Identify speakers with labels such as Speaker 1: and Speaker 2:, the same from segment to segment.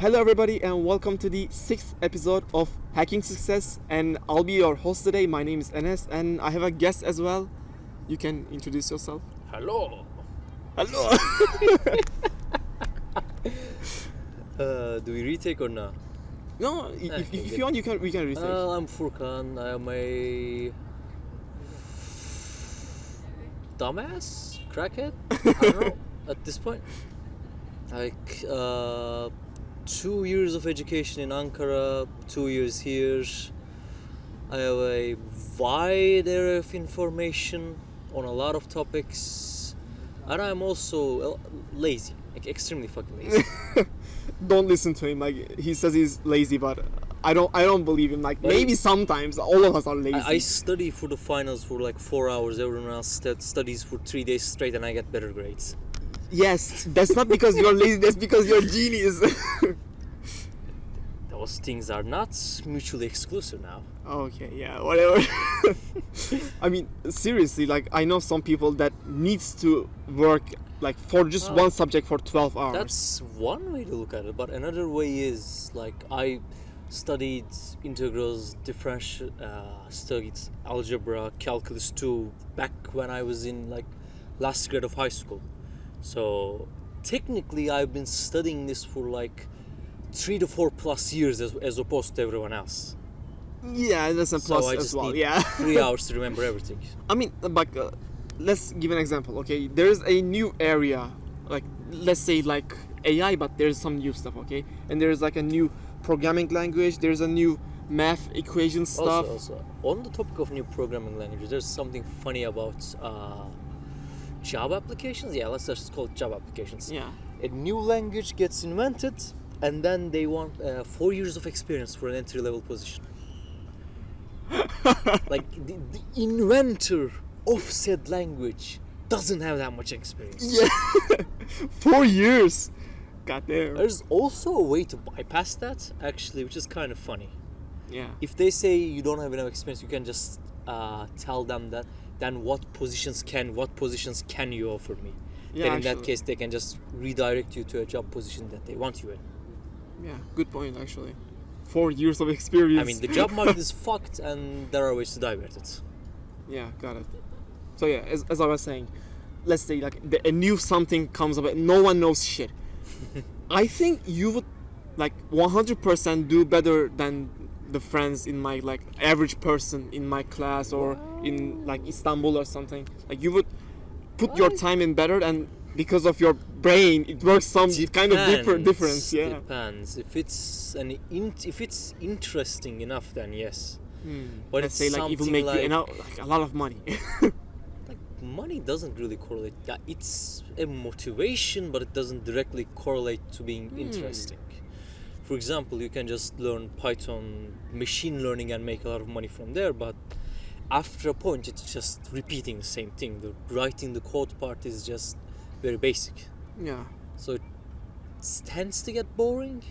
Speaker 1: Hello everybody and welcome to the 6th episode of Hacking Success, and I'll be your host today. My name is Enes and I have a guest as well. You can introduce yourself.
Speaker 2: Hello. Do we retake or not?
Speaker 1: No, if you want we can retake.
Speaker 2: I'm Furkan. I am a dumbass, crackhead. I don't know at this point. 2 years of education in Ankara, 2 years here. I have a wide area of information on a lot of topics, and I'm also lazy, like extremely fucking lazy.
Speaker 1: Don't listen to him. Like, he says he's lazy, but I don't believe him. Like,
Speaker 2: But
Speaker 1: maybe sometimes all of us are lazy.
Speaker 2: I study for the finals for like 4 hours. Everyone else studies for 3 days straight, and I get better grades.
Speaker 1: Yes, that's not because you're lazy. That's because you're genius.
Speaker 2: Those things are not mutually exclusive now.
Speaker 1: Okay, yeah, whatever. I mean, seriously, like, I know some people that needs to work like for just one subject for 12 hours.
Speaker 2: That's one way to look at it, but another way is like I studied integrals, differential, studied algebra, calculus 2 back when I was in like last grade of high school. So technically I've been studying this for like 3 to 4 plus years as opposed to everyone else.
Speaker 1: Yeah, that's a plus
Speaker 2: I
Speaker 1: as
Speaker 2: just
Speaker 1: well.
Speaker 2: need
Speaker 1: Yeah.
Speaker 2: 3 hours to remember everything.
Speaker 1: I mean, but let's give an example. Okay, there's a new area, like let's say like AI, but there's some new stuff. Okay, and there's like a new programming language. There's a new math equation stuff.
Speaker 2: Also, on the topic of new programming languages, there's something funny about job applications. Yeah, let's just call it job applications.
Speaker 1: Yeah.
Speaker 2: A new language gets invented, and then they want 4 years of experience for an entry-level position. Like the inventor of said language doesn't have that much experience.
Speaker 1: Yeah. 4 years. God damn.
Speaker 2: There's also a way to bypass that, actually, which is kind of funny.
Speaker 1: Yeah.
Speaker 2: If they say you don't have enough experience, you can just tell them that. Then what positions can you offer me?
Speaker 1: Yeah,
Speaker 2: Then in that
Speaker 1: actually.
Speaker 2: case, they can just redirect you to a job position that they want you in.
Speaker 1: Yeah. Good point, actually. 4 years of experience.
Speaker 2: I mean, the job market is fucked, and there are ways to divert it.
Speaker 1: Yeah, got it. So yeah, as I was saying, let's say like a new something comes up, no one knows shit. I think you would like 100% do better than the friends in my like average person in my class or in like Istanbul or something. Like you would put your time in better, and because of your brain, it works some kind of difference. Yeah.
Speaker 2: Depends. If it's interesting enough, then yes. But
Speaker 1: Let's
Speaker 2: it's
Speaker 1: say like it will
Speaker 2: something
Speaker 1: make you like a lot of money.
Speaker 2: like money doesn't really correlate. Yeah, it's a motivation, but it doesn't directly correlate to being interesting. For example, you can just learn Python, machine learning, and make a lot of money from there, but after a point, it's just repeating the same thing. The writing the code part is just very basic.
Speaker 1: Yeah.
Speaker 2: So it tends to get boring.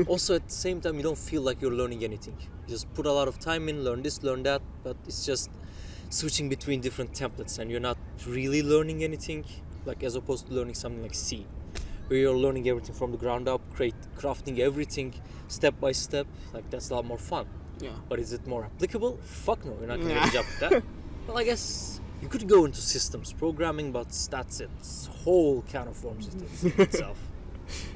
Speaker 2: Also, at the same time, you don't feel like you're learning anything. You just put a lot of time in, learn this, learn that, but it's just switching between different templates, and you're not really learning anything, like as opposed to learning something like C, where you're learning everything from the ground up, crafting everything step by step. Like, that's a lot more fun.
Speaker 1: Yeah.
Speaker 2: But is it more applicable? Fuck no, you're not gonna get a job with that. Well, I guess you could go into systems programming, but that's it. It's a whole can of worms itself.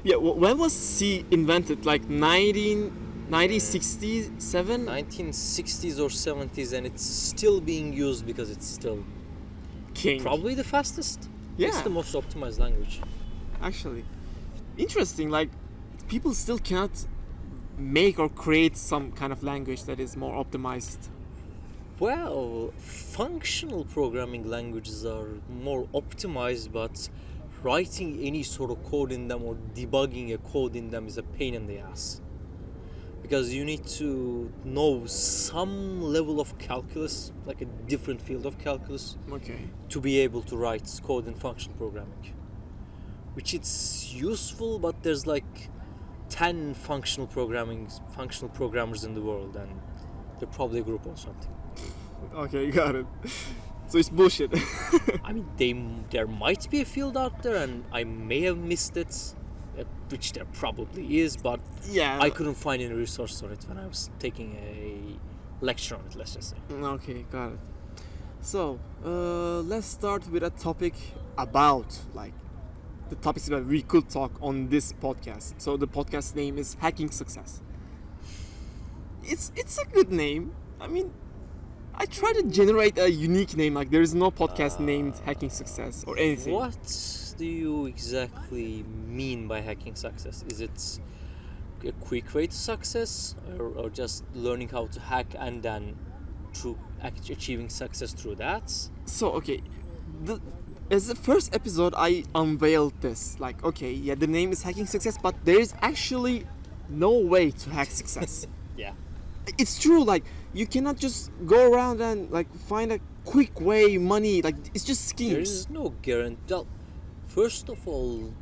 Speaker 1: Yeah, when was C invented? Like 1967?
Speaker 2: 1960s or 70s, and it's still being used because it's still
Speaker 1: King.
Speaker 2: probably the fastest.
Speaker 1: Yeah.
Speaker 2: It's the most optimized language.
Speaker 1: Actually, interesting. Like, people still cannot make or create some kind of language that is more optimized.
Speaker 2: Well, functional programming languages are more optimized, but writing any sort of code in them or debugging a code in them is a pain in the ass. Because you need to know some level of calculus, like a different field of calculus,
Speaker 1: Okay.
Speaker 2: to be able to write code in functional programming. Which it's useful, but there's like 10 functional programmers in the world, and they're probably a group or something.
Speaker 1: Okay, got it. So it's bullshit.
Speaker 2: I mean, there might be a field out there, and I may have missed it. which there probably is, but
Speaker 1: Yeah.
Speaker 2: I couldn't find any resource on it when I was taking a lecture on it, let's just say.
Speaker 1: Okay, got it. So, let's start with a topic about like the topics that we could talk on this podcast. So the podcast name is Hacking Success. It's a good name. I mean, I try to generate a unique name. Like there is no podcast named Hacking Success or anything.
Speaker 2: What do you exactly mean by hacking success? Is it a quick way to success, or just learning how to hack and then through achieving success through that?
Speaker 1: So okay, as the first episode, I unveiled this. Like, okay, yeah, the name is Hacking Success, but there is actually no way to hack success.
Speaker 2: Yeah.
Speaker 1: It's true. Like, you cannot just go around and like find a quick way, money. Like, it's just schemes.
Speaker 2: There is no guarantee. First of all,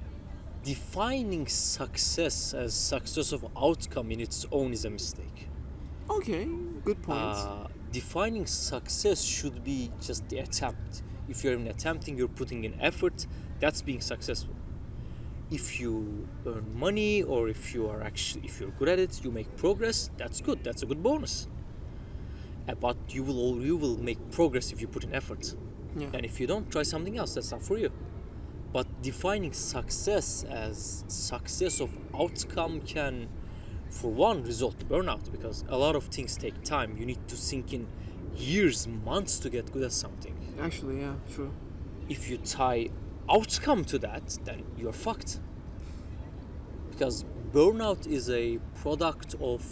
Speaker 2: defining success as success of outcome in its own is a mistake.
Speaker 1: Okay, good point.
Speaker 2: Defining success should be just the attempt. If you're even attempting, you're putting in effort, that's being successful. If you earn money, or if you're good at it, you make progress, that's good, that's a good bonus. But you will make progress if you put in effort.
Speaker 1: Yeah.
Speaker 2: And if you don't, try something else, that's not for you. But defining success as success of outcome can, for one, result to burnout, because a lot of things take time. You need to sink in years, months to get good at something.
Speaker 1: Actually, yeah, true.
Speaker 2: If you tie outcome to that, then you're fucked. Because burnout is a product of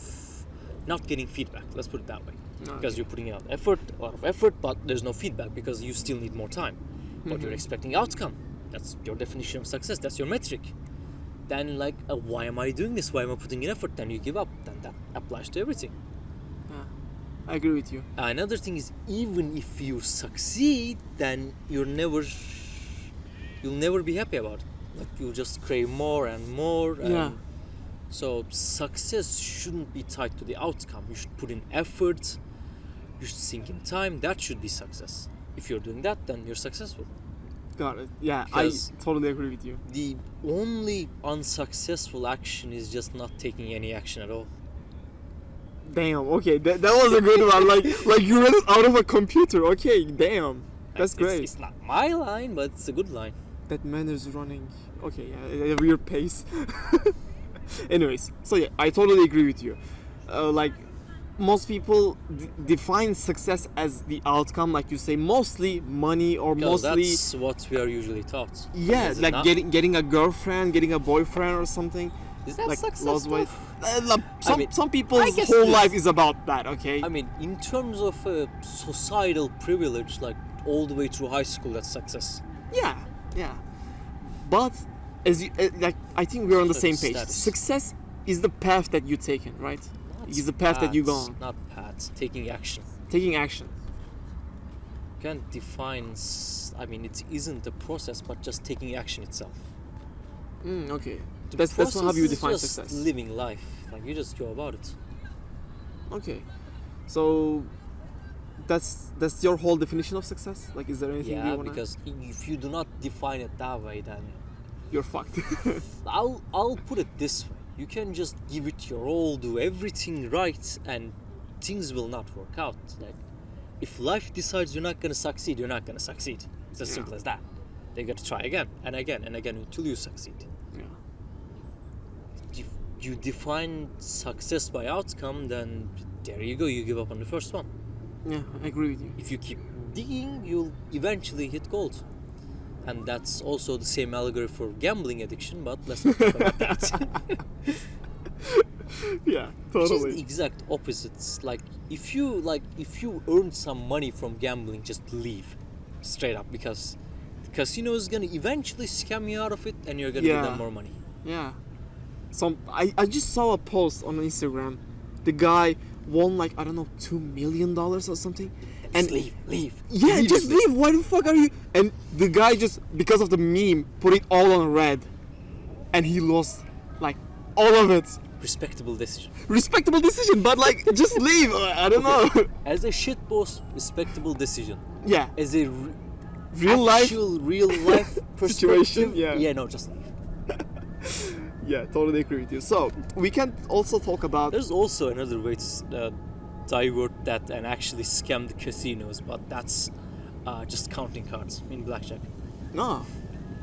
Speaker 2: not getting feedback, let's put it that way. Because you're putting out a lot of effort, but there's no feedback because you still need more time. But you're expecting outcome. That's your definition of success, that's your metric. Then like, why am I doing this? Why am I putting in effort? Then you give up. Then that applies to everything.
Speaker 1: Yeah, I agree with you.
Speaker 2: Another thing is, even if you succeed, then you'll never be happy about it. Like, you'll just crave more and more. And
Speaker 1: Yeah.
Speaker 2: So success shouldn't be tied to the outcome. You should put in effort. You should sink in time. That should be success. If you're doing that, then you're successful.
Speaker 1: Got it. Yeah,
Speaker 2: Because
Speaker 1: I totally agree with you.
Speaker 2: The only unsuccessful action is just not taking any action at all.
Speaker 1: Damn. Okay, that was a good one. Like you read it out of a computer. Okay, damn. That's great.
Speaker 2: It's not my line, but it's a good line.
Speaker 1: That man is running. Okay, yeah, at a weird pace. Anyways, so yeah, I totally agree with you. Like, most people define success as the outcome, like you say, mostly money or
Speaker 2: Because
Speaker 1: mostly.
Speaker 2: that's what we are usually taught.
Speaker 1: Yeah,
Speaker 2: Is it
Speaker 1: like
Speaker 2: not?
Speaker 1: getting a girlfriend, getting a boyfriend or something.
Speaker 2: Is that
Speaker 1: Like
Speaker 2: success?
Speaker 1: lost weight.
Speaker 2: though?
Speaker 1: Some
Speaker 2: I
Speaker 1: people's
Speaker 2: guess
Speaker 1: whole
Speaker 2: it is.
Speaker 1: life is about that. Okay.
Speaker 2: I mean, in terms of societal privilege, like all the way through high school, that's success.
Speaker 1: Yeah, yeah. But as you like, I think we're on the
Speaker 2: But
Speaker 1: same page.
Speaker 2: status.
Speaker 1: Success is the path that you've taken, right?
Speaker 2: Not
Speaker 1: It's the path that you go
Speaker 2: paths,
Speaker 1: on.
Speaker 2: Not paths, taking action.
Speaker 1: Taking action.
Speaker 2: You can't define. I mean, it isn't a process, but just taking action itself.
Speaker 1: Okay.
Speaker 2: The
Speaker 1: That's not how
Speaker 2: process
Speaker 1: you
Speaker 2: is
Speaker 1: define
Speaker 2: just
Speaker 1: success.
Speaker 2: living life. Like, you just go about it.
Speaker 1: Okay. So that's your whole definition of success? Like, is there anything
Speaker 2: Yeah,
Speaker 1: you wanna?
Speaker 2: because if you do not define it that way, then
Speaker 1: You're fucked.
Speaker 2: I'll put it this way: you can just give it your all, do everything right, and things will not work out. Like, if life decides you're not gonna succeed, you're not gonna succeed. It's as
Speaker 1: Yeah.
Speaker 2: simple as that. They got to try again and again and again until you succeed.
Speaker 1: Yeah.
Speaker 2: If you define success by outcome, then there you go. You give up on the first one.
Speaker 1: Yeah, I agree with you.
Speaker 2: If you keep digging, you'll eventually hit gold. And that's also the same allegory for gambling addiction, but let's not talk about that.
Speaker 1: Yeah,
Speaker 2: Which is the
Speaker 1: totally.
Speaker 2: exact opposites. Like, if you earn some money from gambling, just leave straight up, because the casino is gonna eventually scam you out of it, and you're gonna give
Speaker 1: Yeah.
Speaker 2: them more money.
Speaker 1: Yeah. I just saw a post on Instagram. The guy won like, I don't know, $2 million or something.
Speaker 2: And
Speaker 1: And
Speaker 2: leave.
Speaker 1: yeah, just
Speaker 2: Immediately.
Speaker 1: leave. Why the fuck are you? And the guy just, because of the meme, put it all on red, and he lost like all of it.
Speaker 2: Respectable decision.
Speaker 1: Respectable decision, but like just leave. I don't know.
Speaker 2: As a shitpost, respectable decision.
Speaker 1: Yeah,
Speaker 2: As a
Speaker 1: real life.
Speaker 2: real life
Speaker 1: Situation,
Speaker 2: perspective,
Speaker 1: yeah.
Speaker 2: yeah, no, just leave.
Speaker 1: Yeah, totally agree with you. So we can also talk about.
Speaker 2: There's also another way to divert that and actually scam the casinos, but that's just counting cards in blackjack.
Speaker 1: No.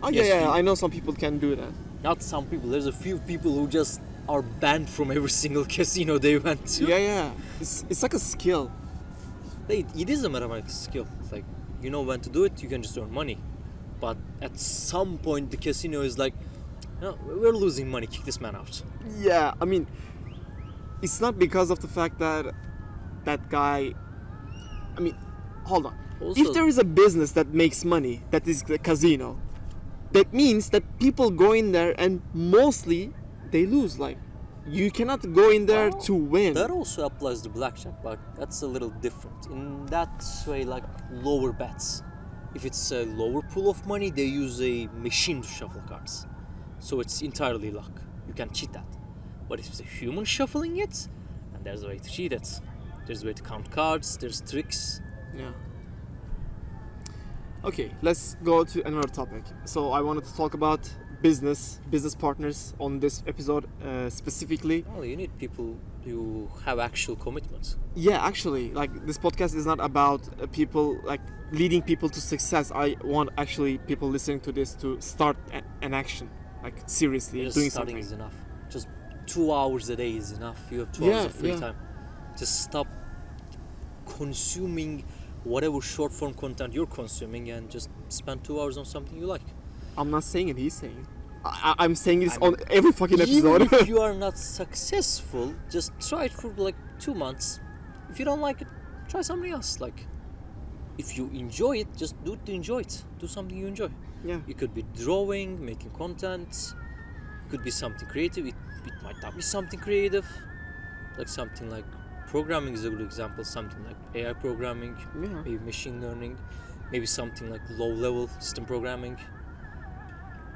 Speaker 1: Oh
Speaker 2: Yes,
Speaker 1: yeah,
Speaker 2: we-
Speaker 1: I know some people can do that.
Speaker 2: Not some people. There's a few people who just are banned from every single casino they went to.
Speaker 1: Yeah. It's like a skill.
Speaker 2: It is a mathematical skill. It's like you know when to do it, you can just earn money. But at some point, the casino is like, no, we're losing money. Kick this man out.
Speaker 1: Yeah, I mean, it's not because of the fact that that guy. I mean, hold on.
Speaker 2: Also,
Speaker 1: If there is a business that makes money, that is the casino, that means that people go in there and mostly they lose. Like, you cannot go in there
Speaker 2: Well,
Speaker 1: to win.
Speaker 2: that also applies to blackjack, but that's a little different. In that way, like lower bets. If it's a lower pool of money, they use a machine to shuffle cards. So it's entirely luck. You can cheat that. But if it's a human shuffling it, and there's a way to cheat it. There's a way to count cards, there's tricks.
Speaker 1: Yeah. Okay, let's go to another topic. So I wanted to talk about business partners on this episode specifically.
Speaker 2: Well, you need people who have actual commitments.
Speaker 1: Yeah, actually, like this podcast is not about people like leading people to success. I want actually people listening to this to start an action, like seriously
Speaker 2: Just
Speaker 1: doing
Speaker 2: starting
Speaker 1: something.
Speaker 2: is enough. Just 2 hours a day is enough. You have 2
Speaker 1: Yeah,
Speaker 2: hours of free
Speaker 1: yeah.
Speaker 2: time. Just stop consuming whatever short form content you're consuming and just spend 2 hours on something you like.
Speaker 1: I'm not saying it. He's saying it. I'm saying this
Speaker 2: I mean,
Speaker 1: on every fucking
Speaker 2: Even
Speaker 1: episode.
Speaker 2: if you are not successful, just try it for like 2 months. If you don't like it, try something else. Like, if you enjoy it, just do it to enjoy it. Do something you enjoy.
Speaker 1: Yeah.
Speaker 2: It could be drawing, making content. It could be something creative. It might not be something creative. Like something like programming is a good example. Something like AI programming,
Speaker 1: Yeah.
Speaker 2: maybe machine learning, maybe something like low-level system programming.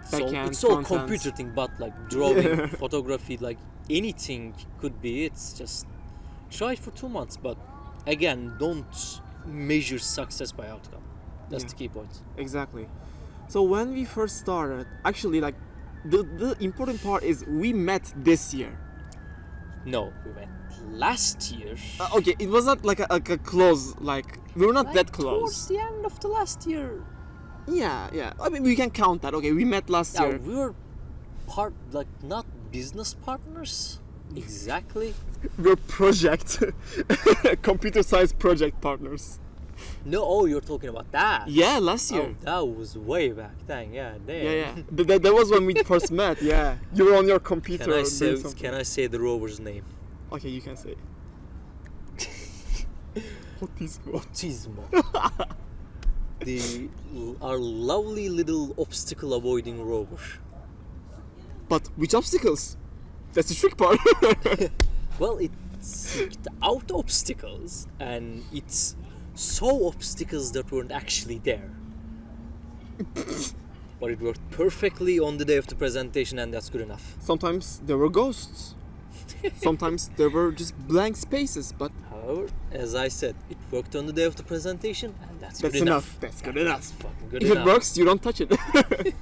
Speaker 2: So
Speaker 1: Backend,
Speaker 2: it's all
Speaker 1: front-end.
Speaker 2: computer thing, but like drawing,
Speaker 1: Yeah.
Speaker 2: photography, like anything could be. It's just try it for 2 months, but again, don't measure success by outcome. That's
Speaker 1: Yeah.
Speaker 2: the key point.
Speaker 1: Exactly. So when we first started, actually, like the important part is we met this year.
Speaker 2: No, we went last year.
Speaker 1: Okay, it was not like a close, like we were not that
Speaker 2: Towards
Speaker 1: close.
Speaker 2: the end of the last year.
Speaker 1: Yeah. I mean, we can count that. Okay, we met last
Speaker 2: Yeah,
Speaker 1: year.
Speaker 2: we were like not business partners exactly.
Speaker 1: We're project, computer science project partners.
Speaker 2: No, oh, you're talking about that.
Speaker 1: Yeah, last year.
Speaker 2: Oh, that was way back. Dang, yeah, damn.
Speaker 1: Yeah. That was when we first met. Yeah, you were on your computer.
Speaker 2: Can I
Speaker 1: doing
Speaker 2: say?
Speaker 1: something.
Speaker 2: Can I say the rover's name?
Speaker 1: Okay, you can say. Autismo.
Speaker 2: Autismo. Our lovely little obstacle avoiding rover.
Speaker 1: But which obstacles? That's the trick part.
Speaker 2: Well, it's out obstacles, and it's so obstacles that weren't actually there. But it worked perfectly on the day of the presentation, and that's good enough.
Speaker 1: Sometimes there were ghosts. Sometimes there were just blank spaces, but
Speaker 2: However, as I said, it worked on the day of the presentation, and that's
Speaker 1: that's
Speaker 2: good enough.
Speaker 1: That's good enough.
Speaker 2: That's fucking good
Speaker 1: If
Speaker 2: enough.
Speaker 1: it works, you don't touch it.
Speaker 2: Like,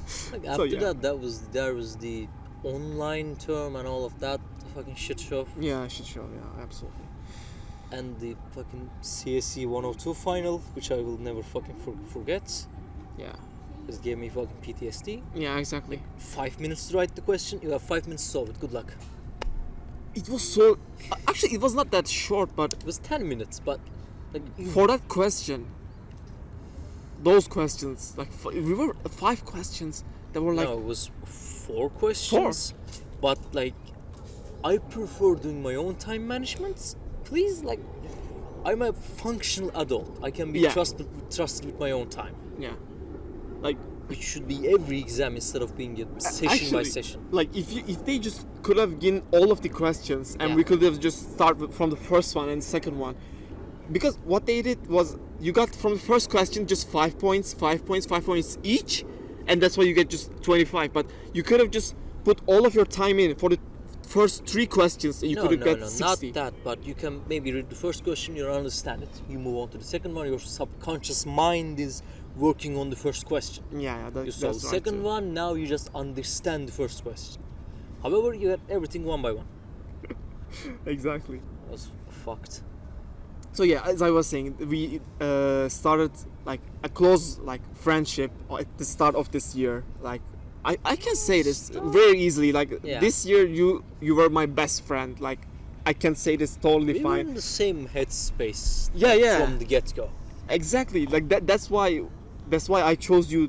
Speaker 1: So,
Speaker 2: after
Speaker 1: yeah.
Speaker 2: there was the online term and all of that fucking shit show,
Speaker 1: Yeah, I should show. Yeah, absolutely.
Speaker 2: and the fucking CSE 102 final, which I will never fucking forget.
Speaker 1: Yeah.
Speaker 2: Just gave me fucking PTSD.
Speaker 1: Yeah, exactly.
Speaker 2: 5 minutes to write the question. You have 5 minutes to solve it. Good luck.
Speaker 1: It was so. Actually, it was not that short, but
Speaker 2: It was 10 minutes, but like
Speaker 1: for that question, those questions, like we were 5 questions that were like.
Speaker 2: no, it was 4 questions. But like, I prefer doing my own time management. Please, like, I'm a functional adult. I can be
Speaker 1: Yeah.
Speaker 2: trusted with my own time.
Speaker 1: Yeah. Like
Speaker 2: It should be every exam instead of being a session by
Speaker 1: actually,
Speaker 2: session.
Speaker 1: like if they just could have given all of the questions and
Speaker 2: Yeah.
Speaker 1: we could have just started from the first one and second one, because what they did was you got from the first question just 5 points, 5 points each, and that's why you get just 25. But you could have just put all of your time in for the first 3 questions and you could have got 60.
Speaker 2: not that. But you can maybe read the first question, you understand it. You move on to the second one. Your subconscious mind is working on the first question.
Speaker 1: Yeah,
Speaker 2: You
Speaker 1: that's
Speaker 2: solve the
Speaker 1: right
Speaker 2: second
Speaker 1: too.
Speaker 2: one. Now you just understand the first question. However, you had everything one by one.
Speaker 1: Exactly.
Speaker 2: It was fucked.
Speaker 1: So yeah, as I was saying, we started like a close like friendship at the start of this year. Like I can say this very easily. Like
Speaker 2: Yeah.
Speaker 1: this year, you were my best friend. Like I can say this totally
Speaker 2: We were
Speaker 1: fine.
Speaker 2: in the same headspace.
Speaker 1: Yeah, yeah.
Speaker 2: From the get-go.
Speaker 1: Exactly. Like that's why I chose you,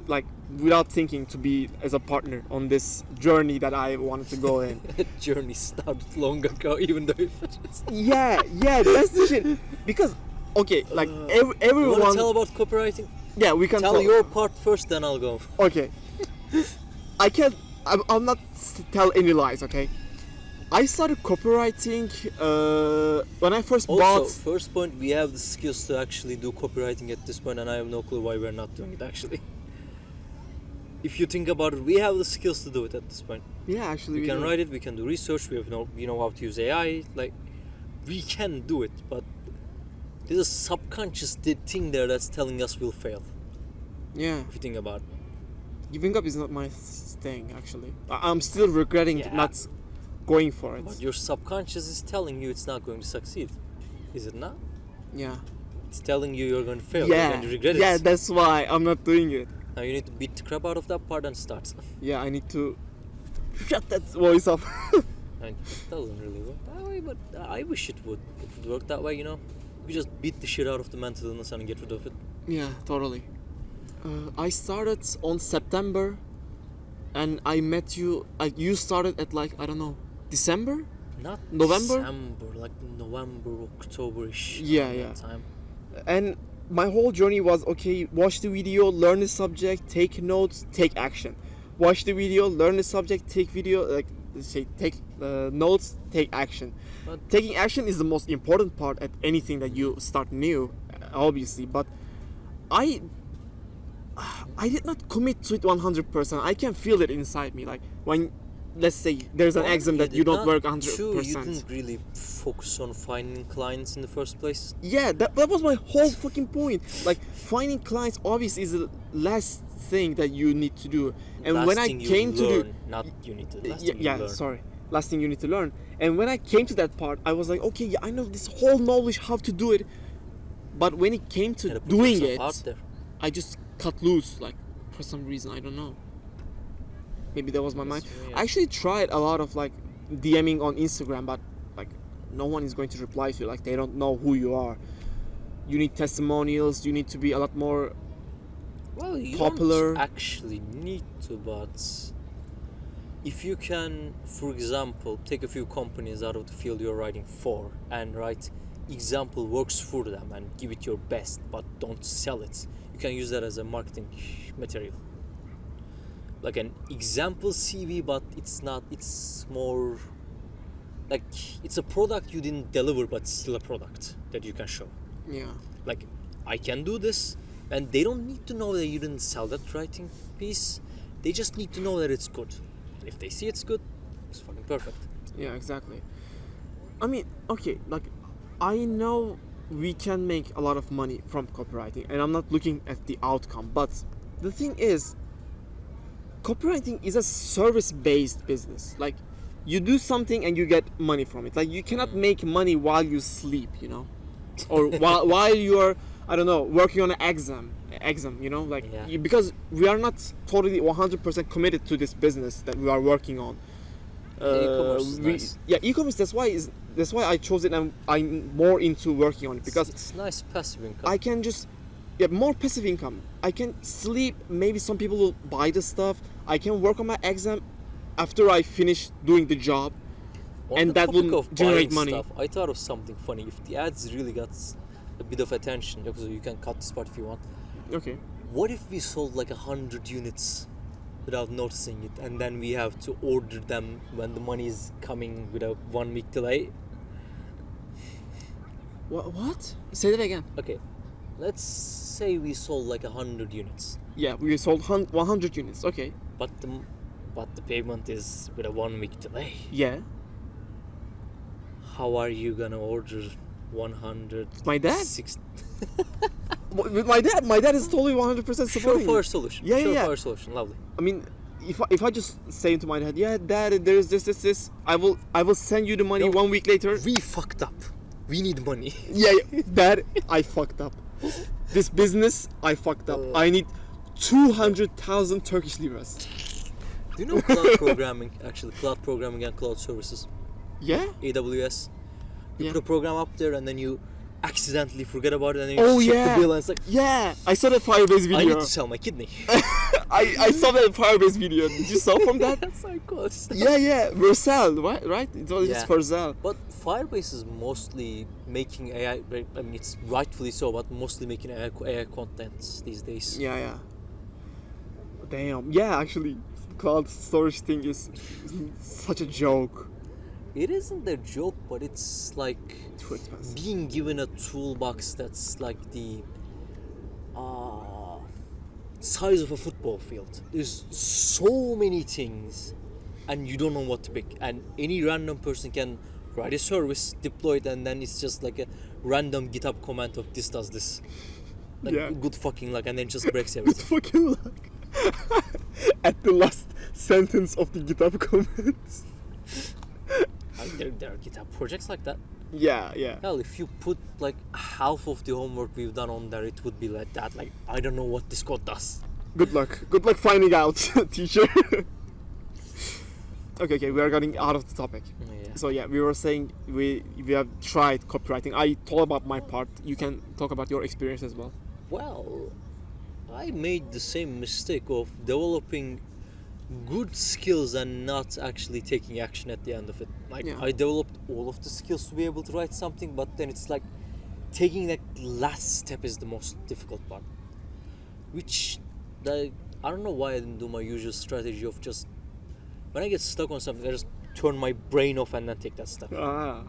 Speaker 1: like without thinking, to be as a partner on this journey that I wanted to go in.
Speaker 2: That journey started long ago, even though it was...
Speaker 1: Yeah, that's the shit. Because okay, like
Speaker 2: You want
Speaker 1: everyone.
Speaker 2: to tell about copywriting?
Speaker 1: Yeah, we can
Speaker 2: Tell your part first, then I'll go.
Speaker 1: Okay. I can't. I'll not tell any lies. Okay. I started copywriting when I first
Speaker 2: Also,
Speaker 1: bought.
Speaker 2: first point, we have the skills to actually do copywriting at this point, and I have no clue why we're not doing it actually. If you think about it, we have the skills to do it at this point.
Speaker 1: Yeah, actually,
Speaker 2: We can
Speaker 1: do.
Speaker 2: write it, we can do research, we know how to use AI, like, we can do it, but there's a subconscious thing there that's telling us we'll fail,
Speaker 1: Yeah,
Speaker 2: if you think about it.
Speaker 1: giving up is not my thing. Actually, I'm still regretting
Speaker 2: Yeah.
Speaker 1: not going for it.
Speaker 2: But your subconscious is telling you it's not going to succeed, is it not?
Speaker 1: Yeah.
Speaker 2: It's telling you you're going to fail, you're
Speaker 1: Yeah.
Speaker 2: going to regret
Speaker 1: Yeah,
Speaker 2: it.
Speaker 1: that's why I'm not doing it.
Speaker 2: Now you need to beat the crap out of that part and start.
Speaker 1: Yeah, I need to shut that voice off.
Speaker 2: And it doesn't really work that way, but I wish it would. It would work that way, you know? You just beat the shit out of the mental illness and get rid of it.
Speaker 1: Yeah, totally. I started on September, and I met you. Like you started at like I don't know, December.
Speaker 2: Not
Speaker 1: November?
Speaker 2: December, like November, October-ish.
Speaker 1: Yeah,
Speaker 2: around
Speaker 1: yeah.
Speaker 2: that time.
Speaker 1: And my whole journey was okay, watch the video, learn the subject, take notes, take action. Watch the video, learn the subject, take notes, take action.
Speaker 2: But-
Speaker 1: Taking action is the most important part at anything that you start new, obviously. But I did not commit to it 100%. I can feel it inside me. Like when, let's say, there's an
Speaker 2: Well,
Speaker 1: exam that you
Speaker 2: did
Speaker 1: don't
Speaker 2: not-
Speaker 1: work
Speaker 2: True, you
Speaker 1: 100%.
Speaker 2: didn't really focus on finding clients in the first place.
Speaker 1: Yeah, that was my whole fucking point. Like finding clients obviously is the last thing that you need to do. And
Speaker 2: Last
Speaker 1: when I
Speaker 2: thing you
Speaker 1: came to
Speaker 2: learn, not you need to. Last
Speaker 1: yeah,
Speaker 2: thing you
Speaker 1: yeah,
Speaker 2: learn.
Speaker 1: sorry, last thing you need to learn. And when I came to that part, I was like, okay, yeah, I know this whole knowledge how to do it. But when it came to
Speaker 2: Gotta put
Speaker 1: doing
Speaker 2: yourself
Speaker 1: it,
Speaker 2: out there.
Speaker 1: I just cut loose. Like for some reason, I don't know. Maybe that was my mind.
Speaker 2: yeah.
Speaker 1: I actually tried a lot of like DMing on Instagram, but like no one is going to reply to you. Like they don't know who you are. You need testimonials. You need to be a lot more.
Speaker 2: Well, you
Speaker 1: popular.
Speaker 2: don't actually need to, but if you can, for example, take a few companies out of the field you're writing for and write example works for them and give it your best, but don't sell it. You can use that as a marketing material. Like an example CV, but it's not, it's more like it's a product you didn't deliver, but still a product that you can show.
Speaker 1: Yeah.
Speaker 2: Like, I can do this, and they don't need to know that you didn't sell that writing piece. They just need to know that it's good. If they see it's good, it's fucking perfect.
Speaker 1: Yeah, exactly. I mean, okay, like I know we can make a lot of money from copywriting, and I'm not looking at the outcome, but the thing is, copywriting is a service-based business. Like, you do something and you get money from it. Like, you cannot make money while you sleep, you know, or while you're, I don't know, working on an exam, you know, like
Speaker 2: Yeah.
Speaker 1: because we are not totally 100% committed to this business that we are working on.
Speaker 2: E-commerce is nice.
Speaker 1: Yeah, e-commerce. That's why I chose it, and I'm more into working on it because
Speaker 2: It's nice passive income.
Speaker 1: I can just more passive income. I can sleep. Maybe some people will buy the stuff. I can work on my exam after I finish doing the job,
Speaker 2: On
Speaker 1: and
Speaker 2: the
Speaker 1: that
Speaker 2: topic
Speaker 1: will
Speaker 2: of
Speaker 1: generate
Speaker 2: buying
Speaker 1: money.
Speaker 2: Stuff, I thought of something funny. If the ads really got a bit of attention, because you can cut this part if you want.
Speaker 1: Okay.
Speaker 2: What if we sold like 100 units without noticing it, and then we have to order them when the money is coming with a 1 week delay?
Speaker 1: What? Say that again.
Speaker 2: Okay, let's say we sold like 100 units,
Speaker 1: Yeah, we sold 100 units. Okay.
Speaker 2: but the payment is with a 1 week delay.
Speaker 1: Yeah.
Speaker 2: How are you gonna order 100?
Speaker 1: My dad.
Speaker 2: 60?
Speaker 1: With my dad is totally 100% supporting.
Speaker 2: Surefire
Speaker 1: me.
Speaker 2: solution.
Speaker 1: Yeah, yeah, yeah.
Speaker 2: Surefire solution. Lovely.
Speaker 1: I mean, if I just say into my head, yeah, dad, there's this, I will send you the money
Speaker 2: No.
Speaker 1: 1 week later.
Speaker 2: We fucked up. We need money.
Speaker 1: Yeah, dad, I fucked up. This business, I fucked up. I need 200,000 Turkish liras.
Speaker 2: Do you know cloud programming? Actually, cloud programming and cloud services.
Speaker 1: Yeah.
Speaker 2: AWS. You
Speaker 1: Yeah.
Speaker 2: put a program up there and then you accidentally forget about it and then you
Speaker 1: Oh,
Speaker 2: check
Speaker 1: yeah.
Speaker 2: the bill and it's like,
Speaker 1: Yeah, I saw that Firebase
Speaker 2: I need
Speaker 1: video.
Speaker 2: to sell my kidney.
Speaker 1: I saw that Firebase video. Did you saw from that?
Speaker 2: That's so cool.
Speaker 1: Yeah, Vercel, right? It was
Speaker 2: Yeah.
Speaker 1: just Vercel.
Speaker 2: But Firebase is mostly making AI. I mean, it's rightfully so, but mostly making AI content these days.
Speaker 1: Yeah. Damn. Yeah, actually, cloud storage thing is such a joke.
Speaker 2: It isn't a joke, but it's like
Speaker 1: Too expensive.
Speaker 2: being given a toolbox that's like the size of a football field. There's so many things, and you don't know what to pick. And any random person can write a service, deploy it, and then it's just like a random GitHub comment of this does this. Like
Speaker 1: Yeah.
Speaker 2: good fucking luck, and then just breaks
Speaker 1: Good
Speaker 2: everything.
Speaker 1: fucking luck. At the last sentence of the GitHub comments.
Speaker 2: There are GitHub projects like that.
Speaker 1: Yeah.
Speaker 2: Hell, if you put like half of the homework we've done on there, it would be like that. Like, I don't know what this code does.
Speaker 1: Good luck. Good luck finding out, teacher. Okay, we are getting out of the topic.
Speaker 2: Yeah.
Speaker 1: So yeah, we were saying we have tried copywriting. I told about my part. You can talk about your experience as well.
Speaker 2: Well, I made the same mistake of developing good skills and not actually taking action at the end of it. Like,
Speaker 1: Yeah.
Speaker 2: I developed all of the skills to be able to write something, but then it's like taking that last step is the most difficult part. Which, like, I don't know why I didn't do my usual strategy of just when I get stuck on something, I just turn my brain off and then take that step.
Speaker 1: Ah.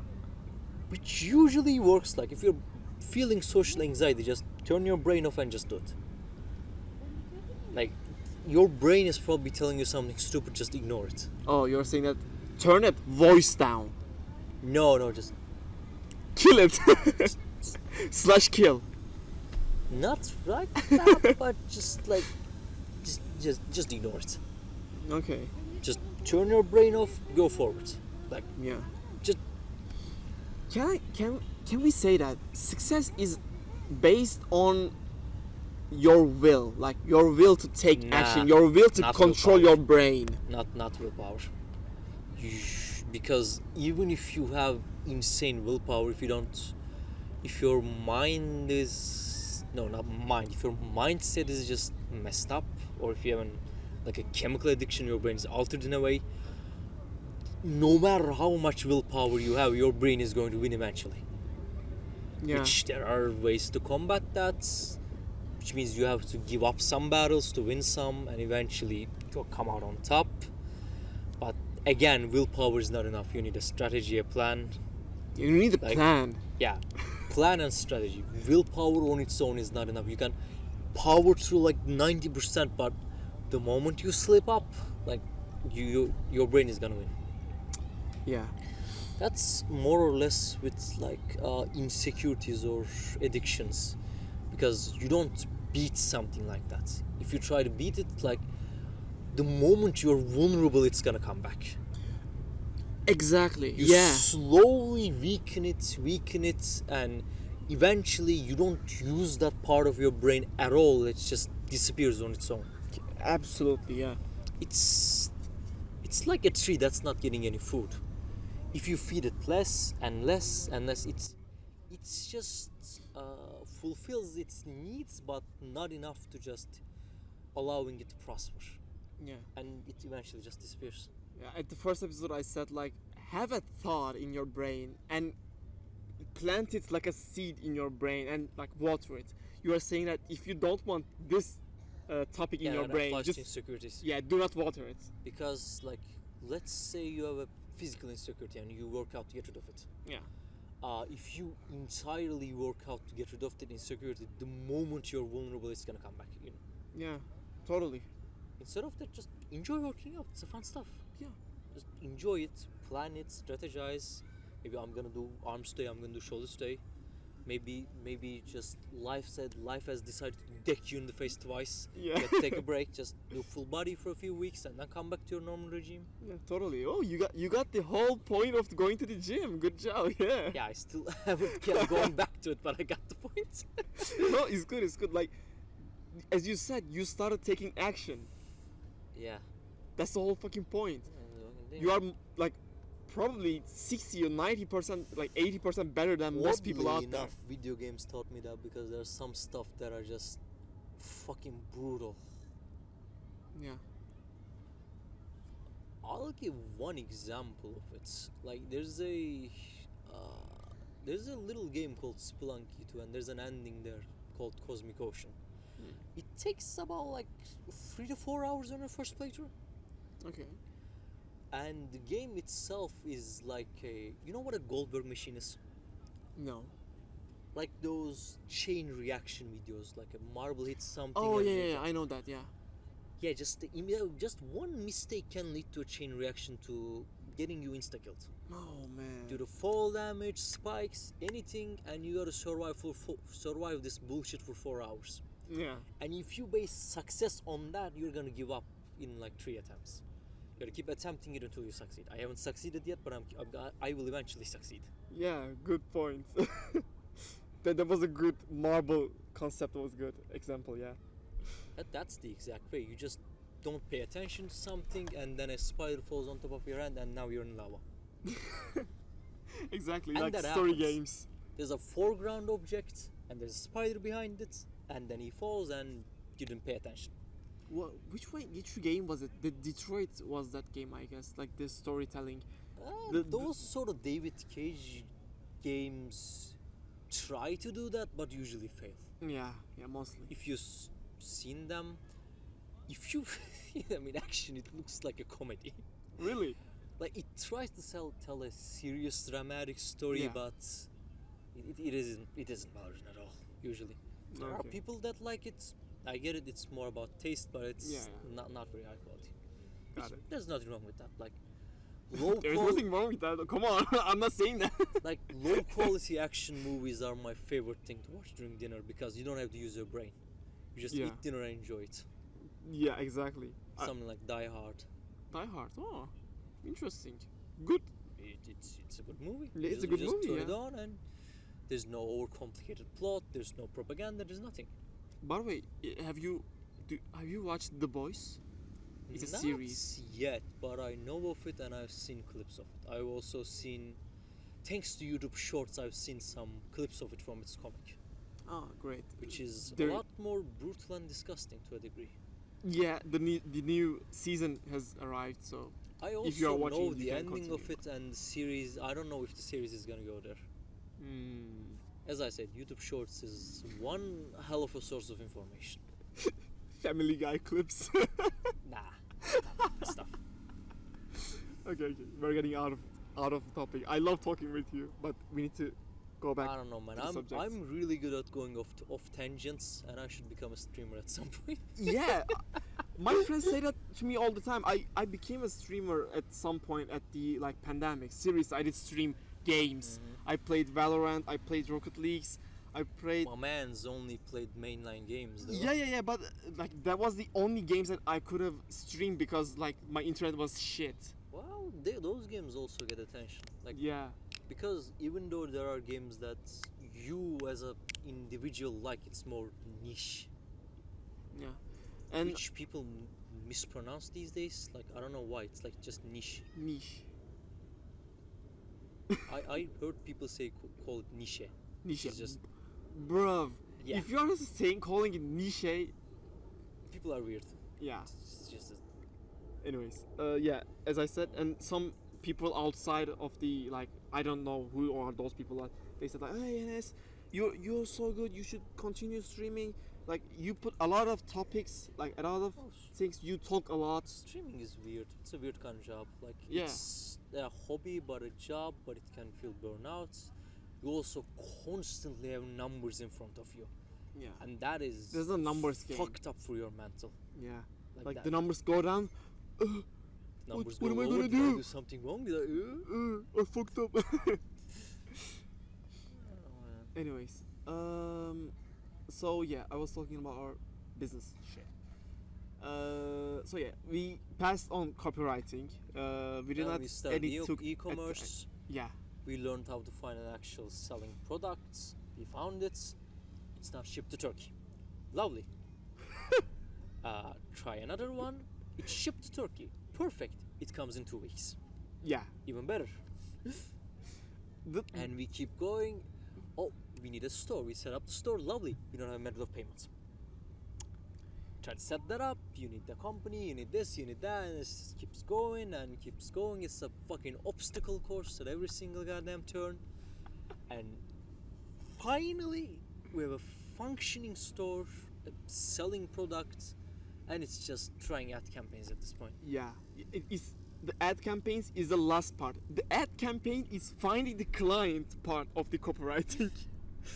Speaker 2: Which usually works. Like, if you're feeling social anxiety, just turn your brain off and just do it. Like, your brain is probably telling you something stupid, just ignore it.
Speaker 1: Oh, you're saying that turn that voice down.
Speaker 2: No, just
Speaker 1: Kill it. Slash kill.
Speaker 2: not like that, but just like just ignore it.
Speaker 1: Okay.
Speaker 2: Just turn your brain off, go forward. Like,
Speaker 1: Yeah.
Speaker 2: just
Speaker 1: Can we say that success is based on your will, like your will to take
Speaker 2: Nah,
Speaker 1: action, your will to
Speaker 2: not
Speaker 1: control
Speaker 2: willpower.
Speaker 1: your brain.
Speaker 2: not willpower. Because even if you have insane willpower, if your mind is not mind, if your mindset is just messed up, or if you have like a chemical addiction, your brain is altered in a way, no matter how much willpower you have, your brain is going to win eventually.
Speaker 1: Yeah.
Speaker 2: Which there are ways to combat that, which means you have to give up some battles to win some, and eventually you'll come out on top. But again, willpower is not enough. You need a strategy, a plan.
Speaker 1: You need a
Speaker 2: Like-
Speaker 1: plan.
Speaker 2: Yeah, plan and strategy. Willpower on its own is not enough. You can power through like 90%, but the moment you slip up, like your brain is gonna win.
Speaker 1: Yeah.
Speaker 2: That's more or less with like insecurities or addictions, because you don't beat something like that. If you try to beat it, like the moment you're vulnerable, it's gonna come back.
Speaker 1: Exactly.
Speaker 2: You
Speaker 1: Yeah.
Speaker 2: slowly weaken it, and eventually you don't use that part of your brain at all. It just disappears on its own.
Speaker 1: Absolutely. Yeah.
Speaker 2: It's like a tree that's not getting any food. If you feed it less and less and less, it's just fulfills its needs, but not enough to just allowing it to prosper,
Speaker 1: Yeah.
Speaker 2: and it eventually just disappears.
Speaker 1: Yeah, at the first episode I said like have a thought in your brain and plant it like a seed in your brain and like water it. You are saying that if you don't want this topic in your
Speaker 2: that
Speaker 1: brain,
Speaker 2: applies to
Speaker 1: just
Speaker 2: insecurities.
Speaker 1: do not water it.
Speaker 2: Because like, let's say you have a physical insecurity and you work out to get rid of it.
Speaker 1: Yeah.
Speaker 2: If you entirely work out to get rid of that insecurity, the moment you're vulnerable, it's gonna come back. You know?
Speaker 1: Yeah, totally.
Speaker 2: Instead of that, just enjoy working out. It's a fun stuff.
Speaker 1: Yeah.
Speaker 2: Just enjoy it, plan it, strategize. Maybe I'm gonna do arms day. I'm gonna do shoulders day. Maybe just life has decided to deck you in the face twice.
Speaker 1: Yeah.
Speaker 2: You take a break, just do full body for a few weeks, and then come back to your normal regime.
Speaker 1: Yeah, totally. Oh, you got the whole point of going to the gym. Good job. Yeah.
Speaker 2: Yeah, I still haven't kept going back to it, but I got the point.
Speaker 1: No, it's good. It's good. Like, as you said, you started taking action.
Speaker 2: Yeah.
Speaker 1: That's the whole fucking point. You are like probably 60 or 90%, like 80% better than most people out
Speaker 2: Oddly
Speaker 1: there.
Speaker 2: enough, video games taught me that because there's some stuff that are just fucking brutal.
Speaker 1: Yeah.
Speaker 2: I'll give one example of it. Like there's a little game called Spelunky 2, and there's an ending there called Cosmic Ocean. It takes about like 3 to 4 hours on your first playthrough.
Speaker 1: Okay.
Speaker 2: And the game itself is like a, you know what a Goldberg machine is?
Speaker 1: No.
Speaker 2: Like those chain reaction videos, like a marble hits something.
Speaker 1: Oh
Speaker 2: and
Speaker 1: yeah, I know that. Yeah.
Speaker 2: Yeah, just one mistake can lead to a chain reaction to getting you insta killed.
Speaker 1: Oh man.
Speaker 2: Due to fall damage, spikes, anything, and you gotta survive this bullshit for 4 hours.
Speaker 1: Yeah.
Speaker 2: And if you base success on that, you're gonna give up in like 3 attempts. You gotta keep attempting it until you succeed. I haven't succeeded yet, but I will eventually succeed.
Speaker 1: Yeah. Good point. that was a good marble concept. Was good example. Yeah.
Speaker 2: That's the exact way. You just don't pay attention to something, and then a spider falls on top of your hand, and now you're in lava.
Speaker 1: Exactly.
Speaker 2: And
Speaker 1: like
Speaker 2: that
Speaker 1: story
Speaker 2: happens.
Speaker 1: games.
Speaker 2: There's a foreground object, and there's a spider behind it, and then he falls, and you didn't pay attention.
Speaker 1: Which game was it? The Detroit was that game, I guess. Like the storytelling.
Speaker 2: Those sort of David Cage games try to do that, but usually fail.
Speaker 1: Yeah. Yeah. Mostly.
Speaker 2: If you've seen them, if you see them in action, it looks like a comedy.
Speaker 1: Really.
Speaker 2: Like it tries to tell a serious dramatic story,
Speaker 1: Yeah.
Speaker 2: but it isn't Valorant at all. Usually, there are
Speaker 1: Okay.
Speaker 2: people that like it. I get it. It's more about taste, but it's
Speaker 1: Yeah.
Speaker 2: not very high quality.
Speaker 1: Got it.
Speaker 2: There's nothing wrong with that. Like low
Speaker 1: There's
Speaker 2: quality,
Speaker 1: nothing wrong with that. Come on. I'm not saying that.
Speaker 2: like low quality action movies are my favorite thing to watch during dinner because you don't have to use your brain. You just
Speaker 1: Yeah.
Speaker 2: eat dinner and enjoy it.
Speaker 1: Yeah. Exactly.
Speaker 2: Something like Die Hard.
Speaker 1: Die Hard. Oh, interesting. Good.
Speaker 2: It's a good movie.
Speaker 1: Yeah, it's a
Speaker 2: You
Speaker 1: good
Speaker 2: just
Speaker 1: movie,
Speaker 2: turn it
Speaker 1: yeah.
Speaker 2: on and there's no overcomplicated plot. There's no propaganda. There's nothing.
Speaker 1: By the way, have you watched The Boys? It's a
Speaker 2: Not
Speaker 1: series.
Speaker 2: yet, but I know of it and I've seen clips of it. I've also seen, thanks to YouTube Shorts, I've seen some clips of it from its comic,
Speaker 1: Oh, great.
Speaker 2: which is
Speaker 1: There-
Speaker 2: a lot more brutal and disgusting to a degree.
Speaker 1: Yeah, the new season has arrived, so
Speaker 2: I
Speaker 1: If you are
Speaker 2: also
Speaker 1: watching,
Speaker 2: know
Speaker 1: you
Speaker 2: the
Speaker 1: can
Speaker 2: ending of
Speaker 1: continue.
Speaker 2: it and the series. I don't know if the series is gonna go there. As I said, YouTube Shorts is one hell of a source of information.
Speaker 1: Family Guy clips.
Speaker 2: Nah, stuff.
Speaker 1: Okay, we're getting out of topic. I love talking with you, but we need to go back.
Speaker 2: I don't know, man.
Speaker 1: to the subjects.
Speaker 2: I'm really good at going off tangents, and I should become a streamer at some point.
Speaker 1: Yeah, my friends say that to me all the time. I became a streamer at some point at the like pandemic. Seriously, I did stream games. I played Valorant. I played Rocket Leagues. I played.
Speaker 2: My man's only played mainline games, though.
Speaker 1: Yeah. But like that was the only games that I could have streamed because like my internet was shit.
Speaker 2: Well, those games also get attention. Like,
Speaker 1: Yeah.
Speaker 2: because even though there are games that you as a individual like, it's more niche,
Speaker 1: Yeah. And
Speaker 2: which people mispronounce these days. Like, I don't know why. It's like just niche.
Speaker 1: niche.
Speaker 2: I heard people say call it niche.
Speaker 1: Niche.
Speaker 2: It's just
Speaker 1: Bruv.
Speaker 2: Yeah.
Speaker 1: If you're saying calling it niche,
Speaker 2: people are weird.
Speaker 1: yeah.
Speaker 2: It's just
Speaker 1: Anyways, yeah, as I said, and some people outside of the like, I don't know who are those people. Like, they said like, hey Enes, you're so good. You should continue streaming. Like, you put a lot of topics, like a lot of things. You talk a lot.
Speaker 2: streaming is weird. It's a weird kind of job. Like,
Speaker 1: Yeah.
Speaker 2: it's a hobby, but a job, but it can feel burnout. You also constantly have numbers in front of you,
Speaker 1: Yeah.
Speaker 2: and that is
Speaker 1: There's a numbers game.
Speaker 2: fucked up for your mental.
Speaker 1: Yeah.
Speaker 2: Like
Speaker 1: Like
Speaker 2: that.
Speaker 1: the numbers go down.
Speaker 2: Numbers
Speaker 1: what
Speaker 2: go
Speaker 1: am I
Speaker 2: lower,
Speaker 1: gonna
Speaker 2: did I
Speaker 1: do?
Speaker 2: do something wrong? Did I?
Speaker 1: I fucked up. Anyways, So yeah, I was talking about our business shit. So yeah, we passed on copywriting. We did
Speaker 2: Then
Speaker 1: not
Speaker 2: we started
Speaker 1: edit took
Speaker 2: e-commerce.
Speaker 1: yeah.
Speaker 2: We learned how to find an actual selling product. We found it. It's now shipped to Turkey. Lovely. Try another one. It's shipped to Turkey. Perfect. It comes in 2 weeks.
Speaker 1: Yeah.
Speaker 2: Even better. And we keep going. Oh, we need a store. We set up the store. Lovely. We don't have a method of payments. Try to set that up. You need the company. You need this. You need that. And it just keeps going and keeps going. It's a fucking obstacle course at every single goddamn turn. And finally, we have a functioning store, selling products, and it's just trying ad campaigns at this point.
Speaker 1: Yeah. It is the ad campaigns is the last part. The ad campaign is finding the client part of the copywriting.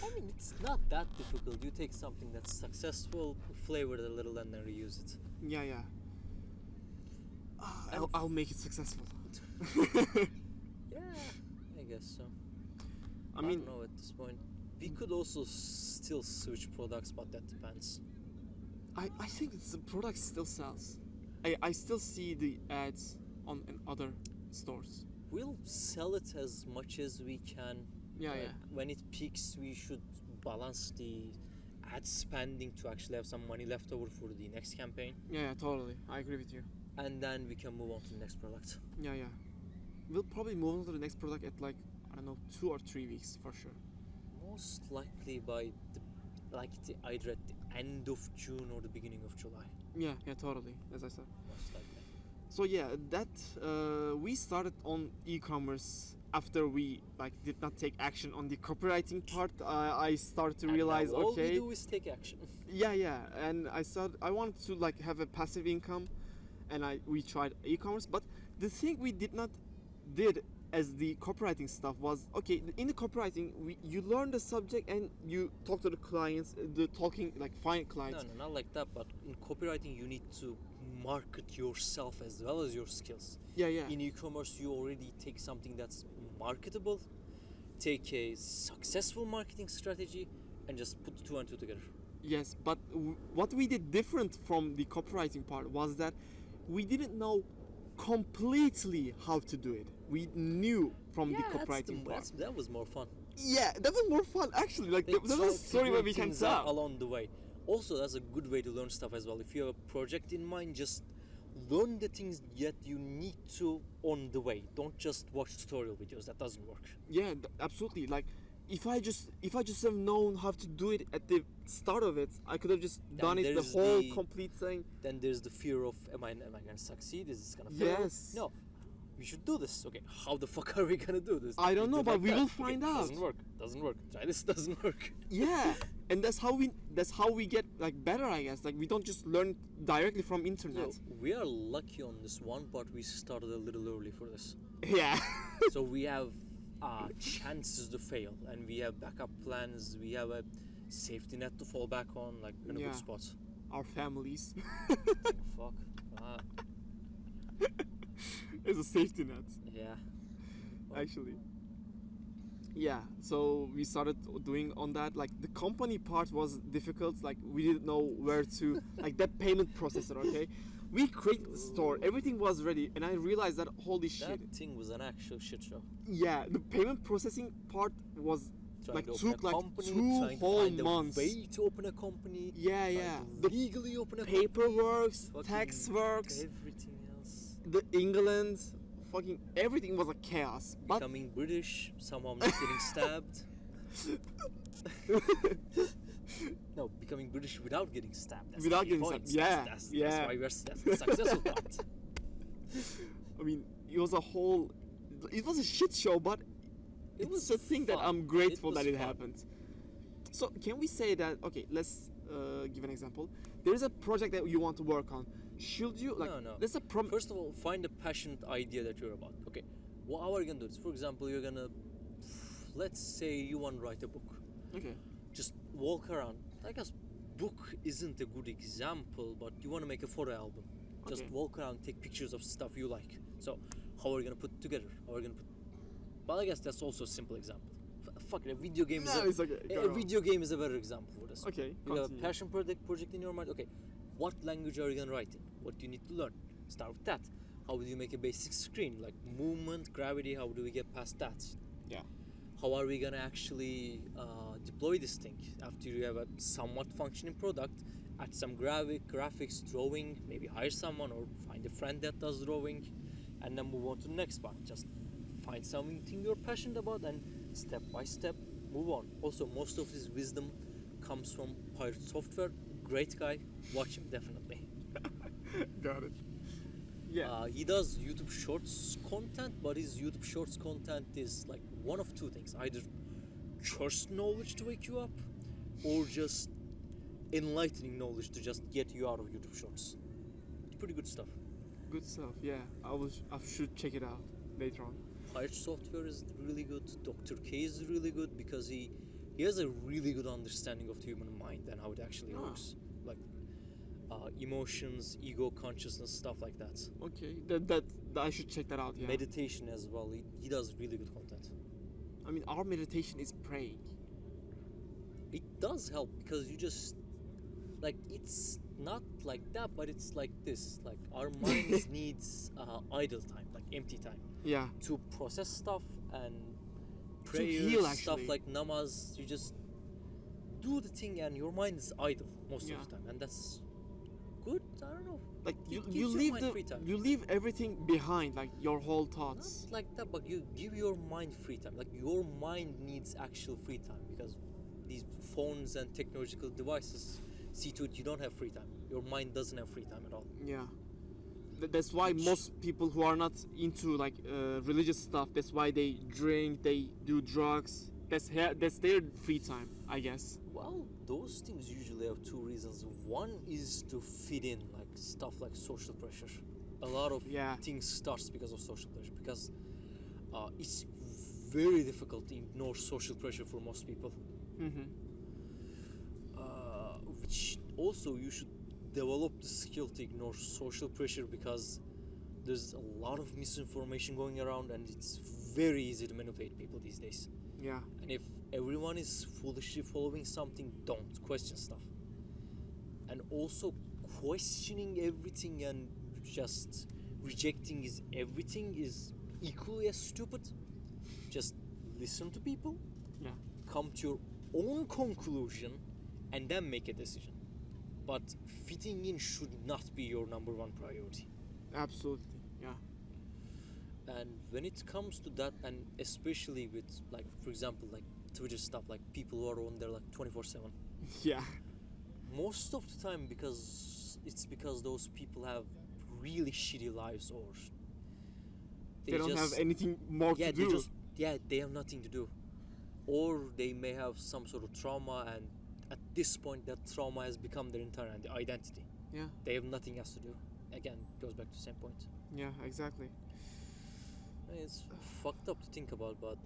Speaker 2: I mean, it's not that difficult. You take something that's successful, flavor it a little, and then reuse it.
Speaker 1: Yeah. I'll make it successful.
Speaker 2: Yeah, I guess so.
Speaker 1: I mean,
Speaker 2: don't know at this point. We could also still switch products, but that depends.
Speaker 1: I think the product still sells. I still see the ads on in other stores.
Speaker 2: We'll sell it as much as we can.
Speaker 1: Yeah.
Speaker 2: When it peaks, we should balance the ad spending to actually have some money left over for the next campaign.
Speaker 1: Yeah, totally. I agree with you.
Speaker 2: And then we can move on to the next product.
Speaker 1: Yeah. We'll probably move on to the next product at like, I don't know, 2 or 3 weeks for sure.
Speaker 2: Most likely by either at the end of June or the beginning of July.
Speaker 1: Yeah, totally. As I said.
Speaker 2: Most likely.
Speaker 1: So yeah, that we started on e-commerce after we did not take action on the copywriting part. I started to realize,
Speaker 2: now all
Speaker 1: okay,
Speaker 2: we do is take action.
Speaker 1: yeah, and I wanted to have a passive income, and we tried e-commerce. But the thing we did not did as the copywriting stuff was, okay, in the copywriting you learn the subject and you talk to the clients, find clients.
Speaker 2: No, not like that. But in copywriting, you need to market yourself as well as your skills.
Speaker 1: Yeah.
Speaker 2: In e-commerce, you already take something that's marketable, take a successful marketing strategy, and just put 2 and 2 together.
Speaker 1: Yes, but what we did different from the copywriting part was that we didn't know completely how to do it. We knew from the copywriting part.
Speaker 2: That was more fun.
Speaker 1: Yeah, that was more fun actually.
Speaker 2: They
Speaker 1: That was a
Speaker 2: try
Speaker 1: story where we can
Speaker 2: things out
Speaker 1: tell.
Speaker 2: along the way. Also, that's a good way to learn stuff as well. If you have a project in mind, just learn the things that you need to on the way. Don't just watch tutorial videos. That doesn't work.
Speaker 1: Yeah, absolutely. If I just have known how to do it at the start of it, I could have just done it the
Speaker 2: there's
Speaker 1: whole
Speaker 2: the-
Speaker 1: complete thing.
Speaker 2: Then there's the fear of am I gonna succeed? Is this gonna fail?
Speaker 1: Yes.
Speaker 2: No. We should do this. Okay, how the fuck are we gonna do this?
Speaker 1: I don't
Speaker 2: We
Speaker 1: know,
Speaker 2: did
Speaker 1: but
Speaker 2: like
Speaker 1: we
Speaker 2: that.
Speaker 1: will find out.
Speaker 2: Doesn't work. Try this, doesn't work.
Speaker 1: Yeah, and that's how we get better, I guess. We don't just learn directly from internet.
Speaker 2: So, we are lucky on this one part. We started a little early for this.
Speaker 1: Yeah.
Speaker 2: So we have chances to fail, and we have backup plans. We have a safety net to fall back on, in a
Speaker 1: Yeah.
Speaker 2: good spot.
Speaker 1: Our families.
Speaker 2: Fuck.
Speaker 1: It's a safety net,
Speaker 2: Yeah.
Speaker 1: actually. Yeah, so we started doing on that. The company part was difficult. We didn't know where to, that payment processor, okay? We created the store, everything was ready, and I realized that, holy shit.
Speaker 2: That thing was an actual shit show.
Speaker 1: Yeah, the payment processing part was,
Speaker 2: Trying to
Speaker 1: took
Speaker 2: open a company,
Speaker 1: 2
Speaker 2: trying to
Speaker 1: whole
Speaker 2: find
Speaker 1: months.
Speaker 2: a way to open a company.
Speaker 1: Yeah.
Speaker 2: Trying
Speaker 1: The
Speaker 2: to legally open a company.
Speaker 1: paperwork,
Speaker 2: fucking
Speaker 1: tax works,
Speaker 2: everything else.
Speaker 1: the England, fucking everything was a chaos. But
Speaker 2: Becoming British, somehow not getting stabbed. No, becoming British without getting stabbed. That's
Speaker 1: Without
Speaker 2: the key
Speaker 1: getting
Speaker 2: point.
Speaker 1: stabbed, yeah,
Speaker 2: That's
Speaker 1: yeah.
Speaker 2: why that's the successful part.
Speaker 1: I mean, it was a shit show, but
Speaker 2: It
Speaker 1: it's
Speaker 2: was
Speaker 1: a thing that
Speaker 2: fun.
Speaker 1: I'm grateful
Speaker 2: It
Speaker 1: that
Speaker 2: was
Speaker 1: it
Speaker 2: fun.
Speaker 1: happened. So can we say that, okay, let's give an example. There's a project that you want to work on. Should you,
Speaker 2: No.
Speaker 1: there's a
Speaker 2: First of all, find a passionate idea that you're about. Okay, how are you gonna do this? For example, you're gonna, let's say you want to write a book.
Speaker 1: Okay.
Speaker 2: Just walk around. I guess book isn't a good example, but you want to make a photo album. Just
Speaker 1: Okay.
Speaker 2: walk around, take pictures of stuff you like. So, how are you gonna put it together? How are you gonna put? But I guess that's also a simple example. fuck it, a video game
Speaker 1: No, it's okay. Go
Speaker 2: a
Speaker 1: on.
Speaker 2: video game is a better example for this.
Speaker 1: Okay,
Speaker 2: You have a
Speaker 1: continue.
Speaker 2: passion project in your mind. Okay, what language are you gonna write in? What do you need to learn? Start with that. How do you make a basic screen? Like movement, gravity, how do we get past that?
Speaker 1: Yeah.
Speaker 2: How are we gonna actually deploy this thing after you have a somewhat functioning product? Add some graphics, drawing, maybe hire someone or find a friend that does drawing, and then move on to the next part. Just find something you're passionate about and step by step move on. Also, most of his wisdom comes from Pirate Software. Great guy, watch him definitely.
Speaker 1: Got it. Yeah.
Speaker 2: He does YouTube Shorts content, but his YouTube Shorts content is like one of two things: either curse knowledge to wake you up, or just enlightening knowledge to just get you out of YouTube Shorts. Pretty good stuff.
Speaker 1: Good stuff. Yeah. I should check it out later on.
Speaker 2: Pirate Software is really good. Dr. K is really good because he has a really good understanding of the human mind and how it actually works. Like emotions, ego, consciousness, stuff like that.
Speaker 1: Okay. That I should check that out. Yeah.
Speaker 2: Meditation as well. He does really good content.
Speaker 1: I mean, our meditation is praying.
Speaker 2: It does help because you just like it's not like that, but it's like this. Like our minds needs idle time, like empty time,
Speaker 1: Yeah.
Speaker 2: to process stuff and
Speaker 1: To
Speaker 2: prayers,
Speaker 1: heal,
Speaker 2: stuff
Speaker 1: actually.
Speaker 2: like namaz. You just do the thing and your mind is idle most
Speaker 1: Yeah.
Speaker 2: of the time, and that's good. I don't know.
Speaker 1: Like
Speaker 2: It
Speaker 1: you
Speaker 2: gives
Speaker 1: you
Speaker 2: your
Speaker 1: leave
Speaker 2: mind free time.
Speaker 1: you leave everything behind, like your whole thoughts.
Speaker 2: Not like that, but you give your mind free time. Like your mind needs actual free time because these phones and technological devices see to it you don't have free time. Your mind doesn't have free time at all.
Speaker 1: Yeah. That's why most people who are not into like religious stuff, that's why they drink, they do drugs. That's their free time, I guess.
Speaker 2: Well, those things usually have two reasons. One is to fit in, like stuff like social pressure. A lot of
Speaker 1: Yeah.
Speaker 2: things starts because of social pressure because it's very difficult to ignore social pressure for most people.
Speaker 1: Mm-hmm.
Speaker 2: Which also you should develop the skill to ignore social pressure because there's a lot of misinformation going around and it's very easy to manipulate people these days.
Speaker 1: Yeah.
Speaker 2: And if everyone is foolishly following something, don't question stuff. And also questioning everything and just rejecting is everything is equally as stupid. Just listen to people,
Speaker 1: Yeah.
Speaker 2: come to your own conclusion, and then make a decision. But fitting in should not be your number one priority.
Speaker 1: Absolutely. Yeah.
Speaker 2: And when it comes to that, and especially with like, for example, like Twitter stuff, like people who are on there like 24/7.
Speaker 1: Yeah.
Speaker 2: Most of the time, because those people have really shitty lives, or
Speaker 1: They don't
Speaker 2: just-
Speaker 1: have anything more
Speaker 2: yeah,
Speaker 1: to do.
Speaker 2: they have nothing to do, or they may have some sort of trauma, and at this point, that trauma has become their entire identity.
Speaker 1: Yeah.
Speaker 2: They have nothing else to do. Again, goes back to the same point.
Speaker 1: Yeah. Exactly.
Speaker 2: It's fucked up to think about, but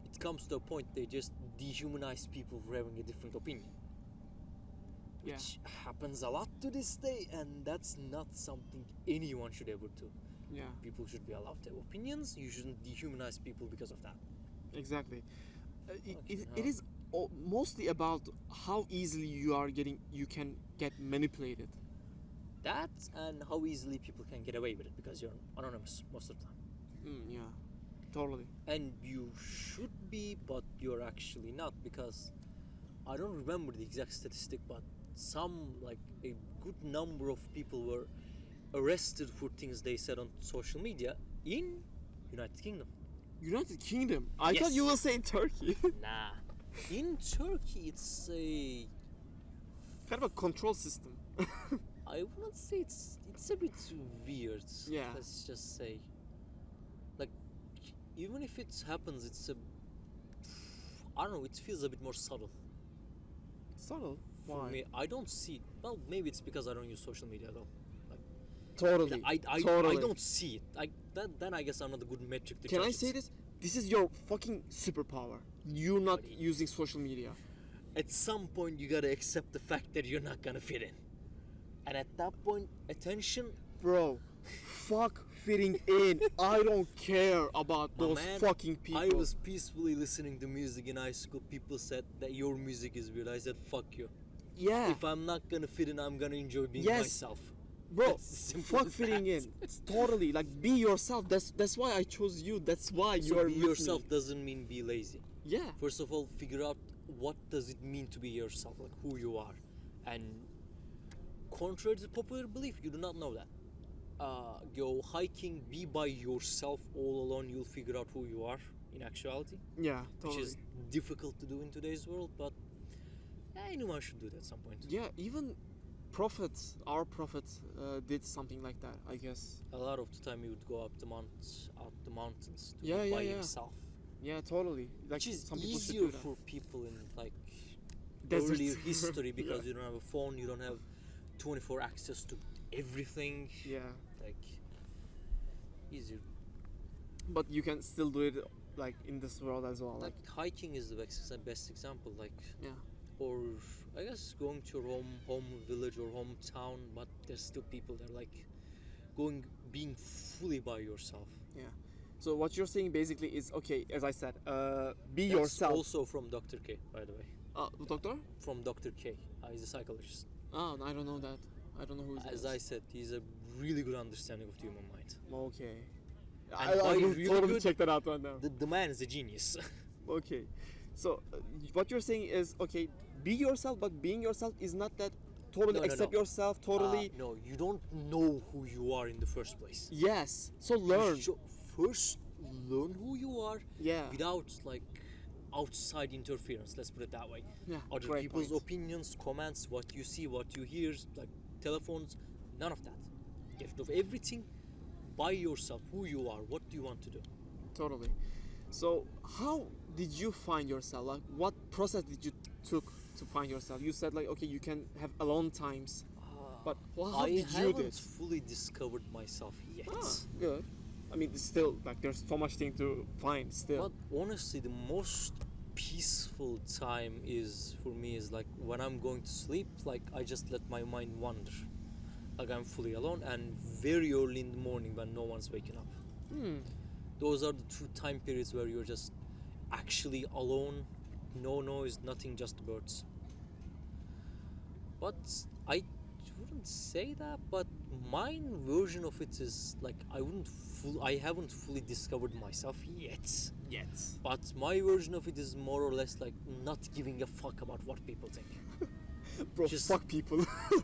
Speaker 2: it comes to a point they just dehumanize people for having a different opinion.
Speaker 1: Yeah.
Speaker 2: Which happens a lot to this day, and that's not something anyone should ever do.
Speaker 1: Yeah.
Speaker 2: People should be allowed to have opinions. You shouldn't dehumanize people because of that.
Speaker 1: Exactly. It
Speaker 2: hell.
Speaker 1: is mostly about how easily you can get manipulated.
Speaker 2: That and how easily people can get away with it because you're anonymous most of the time.
Speaker 1: Yeah. Totally.
Speaker 2: And you should be, but you're actually not, because I don't remember the exact statistic, but a good number of people were arrested for things they said on social media in United Kingdom.
Speaker 1: United Kingdom. I
Speaker 2: Yes.
Speaker 1: thought you will say Turkey.
Speaker 2: Nah. In Turkey, it's a...
Speaker 1: Kind of a control system.
Speaker 2: I wouldn't say it's a bit weird.
Speaker 1: Yeah.
Speaker 2: Let's just say. Like, even if it happens, it's a... I don't know, it feels a bit more subtle.
Speaker 1: Subtle.
Speaker 2: For
Speaker 1: Why?
Speaker 2: me, I don't see it. Well, maybe it's because I don't use social media at all. Like,
Speaker 1: Totally.
Speaker 2: I
Speaker 1: totally.
Speaker 2: don't see it. Then I guess I'm not a good metric to
Speaker 1: Can
Speaker 2: judge
Speaker 1: I
Speaker 2: it.
Speaker 1: say this? This is your fucking superpower. You not
Speaker 2: Buddy.
Speaker 1: using social media.
Speaker 2: At some point, you gotta accept the fact that you're not gonna fit in. And at that point, attention,
Speaker 1: Bro, fuck fitting in. I don't care about
Speaker 2: My
Speaker 1: those
Speaker 2: man,
Speaker 1: fucking people.
Speaker 2: I was peacefully listening to music in high school. People said that your music is weird. I said, fuck you.
Speaker 1: yeah,
Speaker 2: If I'm not gonna fit in, I'm gonna enjoy being
Speaker 1: Yes.
Speaker 2: myself.
Speaker 1: bro.
Speaker 2: That's as simple
Speaker 1: Fuck
Speaker 2: as
Speaker 1: fitting
Speaker 2: that.
Speaker 1: in. It's totally like be yourself. That's why I chose you. That's why
Speaker 2: So
Speaker 1: you are
Speaker 2: be
Speaker 1: with
Speaker 2: yourself
Speaker 1: me.
Speaker 2: doesn't mean be lazy.
Speaker 1: Yeah,
Speaker 2: First of all, figure out what does it mean to be yourself, like who you are. And contrary to popular belief, you do not know that. Go hiking, be by yourself all alone, you'll figure out who you are in actuality,
Speaker 1: yeah,
Speaker 2: which
Speaker 1: totally.
Speaker 2: is difficult to do in today's world, but anyone should do that at some point.
Speaker 1: Yeah, even our prophets did something like that, I guess.
Speaker 2: A lot of the time he would go up the mountains to
Speaker 1: Yeah,
Speaker 2: be
Speaker 1: yeah,
Speaker 2: by
Speaker 1: yeah.
Speaker 2: himself.
Speaker 1: Yeah, totally. Like
Speaker 2: Which is
Speaker 1: some people should
Speaker 2: easier
Speaker 1: do that.
Speaker 2: for people in like
Speaker 1: Deserts.
Speaker 2: earlier history because
Speaker 1: Yeah.
Speaker 2: you don't have a phone, you don't have 24 access to everything.
Speaker 1: Yeah,
Speaker 2: Like easier.
Speaker 1: but you can still do it like in this world as well. Like,
Speaker 2: Like hiking is the best example. Like,
Speaker 1: yeah,
Speaker 2: or I guess going to your home village or hometown, but there's still people that are like being fully by yourself.
Speaker 1: yeah. So what you're saying basically is okay. As I said, be
Speaker 2: That's
Speaker 1: yourself.
Speaker 2: also from Dr. K, by the way.
Speaker 1: The doctor?
Speaker 2: From Dr. K. He's a psychologist.
Speaker 1: Oh, I don't know that. I don't know who is
Speaker 2: As
Speaker 1: that.
Speaker 2: I said, he's a really good understanding of the human mind.
Speaker 1: Okay.
Speaker 2: And
Speaker 1: I
Speaker 2: by
Speaker 1: will
Speaker 2: really
Speaker 1: totally
Speaker 2: good-
Speaker 1: check that out right now.
Speaker 2: The man is a genius.
Speaker 1: Okay. So what you're saying is okay. Be yourself, but being yourself is not that totally
Speaker 2: No, no,
Speaker 1: accept
Speaker 2: no.
Speaker 1: yourself totally.
Speaker 2: No, you don't know who you are in the first place.
Speaker 1: Yes. So learn.
Speaker 2: First, learn who you are
Speaker 1: Yeah.
Speaker 2: without like outside interference. Let's put it that way.
Speaker 1: Yeah,
Speaker 2: Other
Speaker 1: great
Speaker 2: people's
Speaker 1: point.
Speaker 2: opinions, comments, what you see, what you hear, like telephones, none of that. Get rid of everything by yourself. Who you are, what do you want to do?
Speaker 1: Totally. So how did you find yourself? Like what process did you took to find yourself? You said like okay, you can have alone times, but how
Speaker 2: I
Speaker 1: did you do
Speaker 2: haven't
Speaker 1: it?
Speaker 2: fully discovered myself yet.
Speaker 1: Good. I mean, it's still like there's so much thing to find still.
Speaker 2: But honestly, the most peaceful time is for me is like when I'm going to sleep. Like I just let my mind wander. Like I'm fully alone, and very early in the morning when no one's waking up. Those are the two time periods where you're just actually alone, no noise, nothing, just the birds. But I wouldn't say that, but my version of it is like I haven't fully discovered myself yet. But my version of it is more or less like not giving a fuck about what people think.
Speaker 1: Bro,
Speaker 2: just-
Speaker 1: fuck people.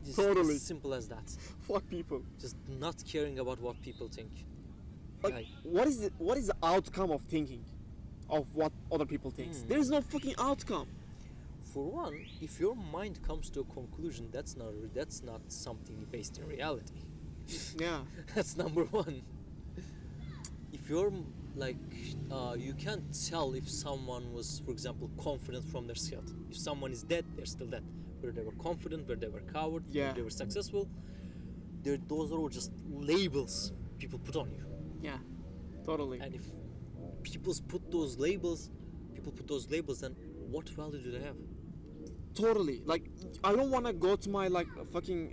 Speaker 2: Just
Speaker 1: Totally.
Speaker 2: as simple as that.
Speaker 1: Fuck people.
Speaker 2: Just not caring about what people think.
Speaker 1: Like, what is the outcome of thinking of what other people think? There is no fucking outcome.
Speaker 2: For one, if your mind comes to a conclusion, that's not something based in reality.
Speaker 1: Yeah.
Speaker 2: That's number one. If you're like, you can't tell if someone was, for example, confident from their skill. If someone is dead, they're still dead. Whether they were confident, whether they were coward,
Speaker 1: Yeah.
Speaker 2: whether they were successful, those are all just labels people put on you.
Speaker 1: Yeah. Totally.
Speaker 2: And if people put those labels, then what value do they have?
Speaker 1: Totally. Like, I don't want to go to my like fucking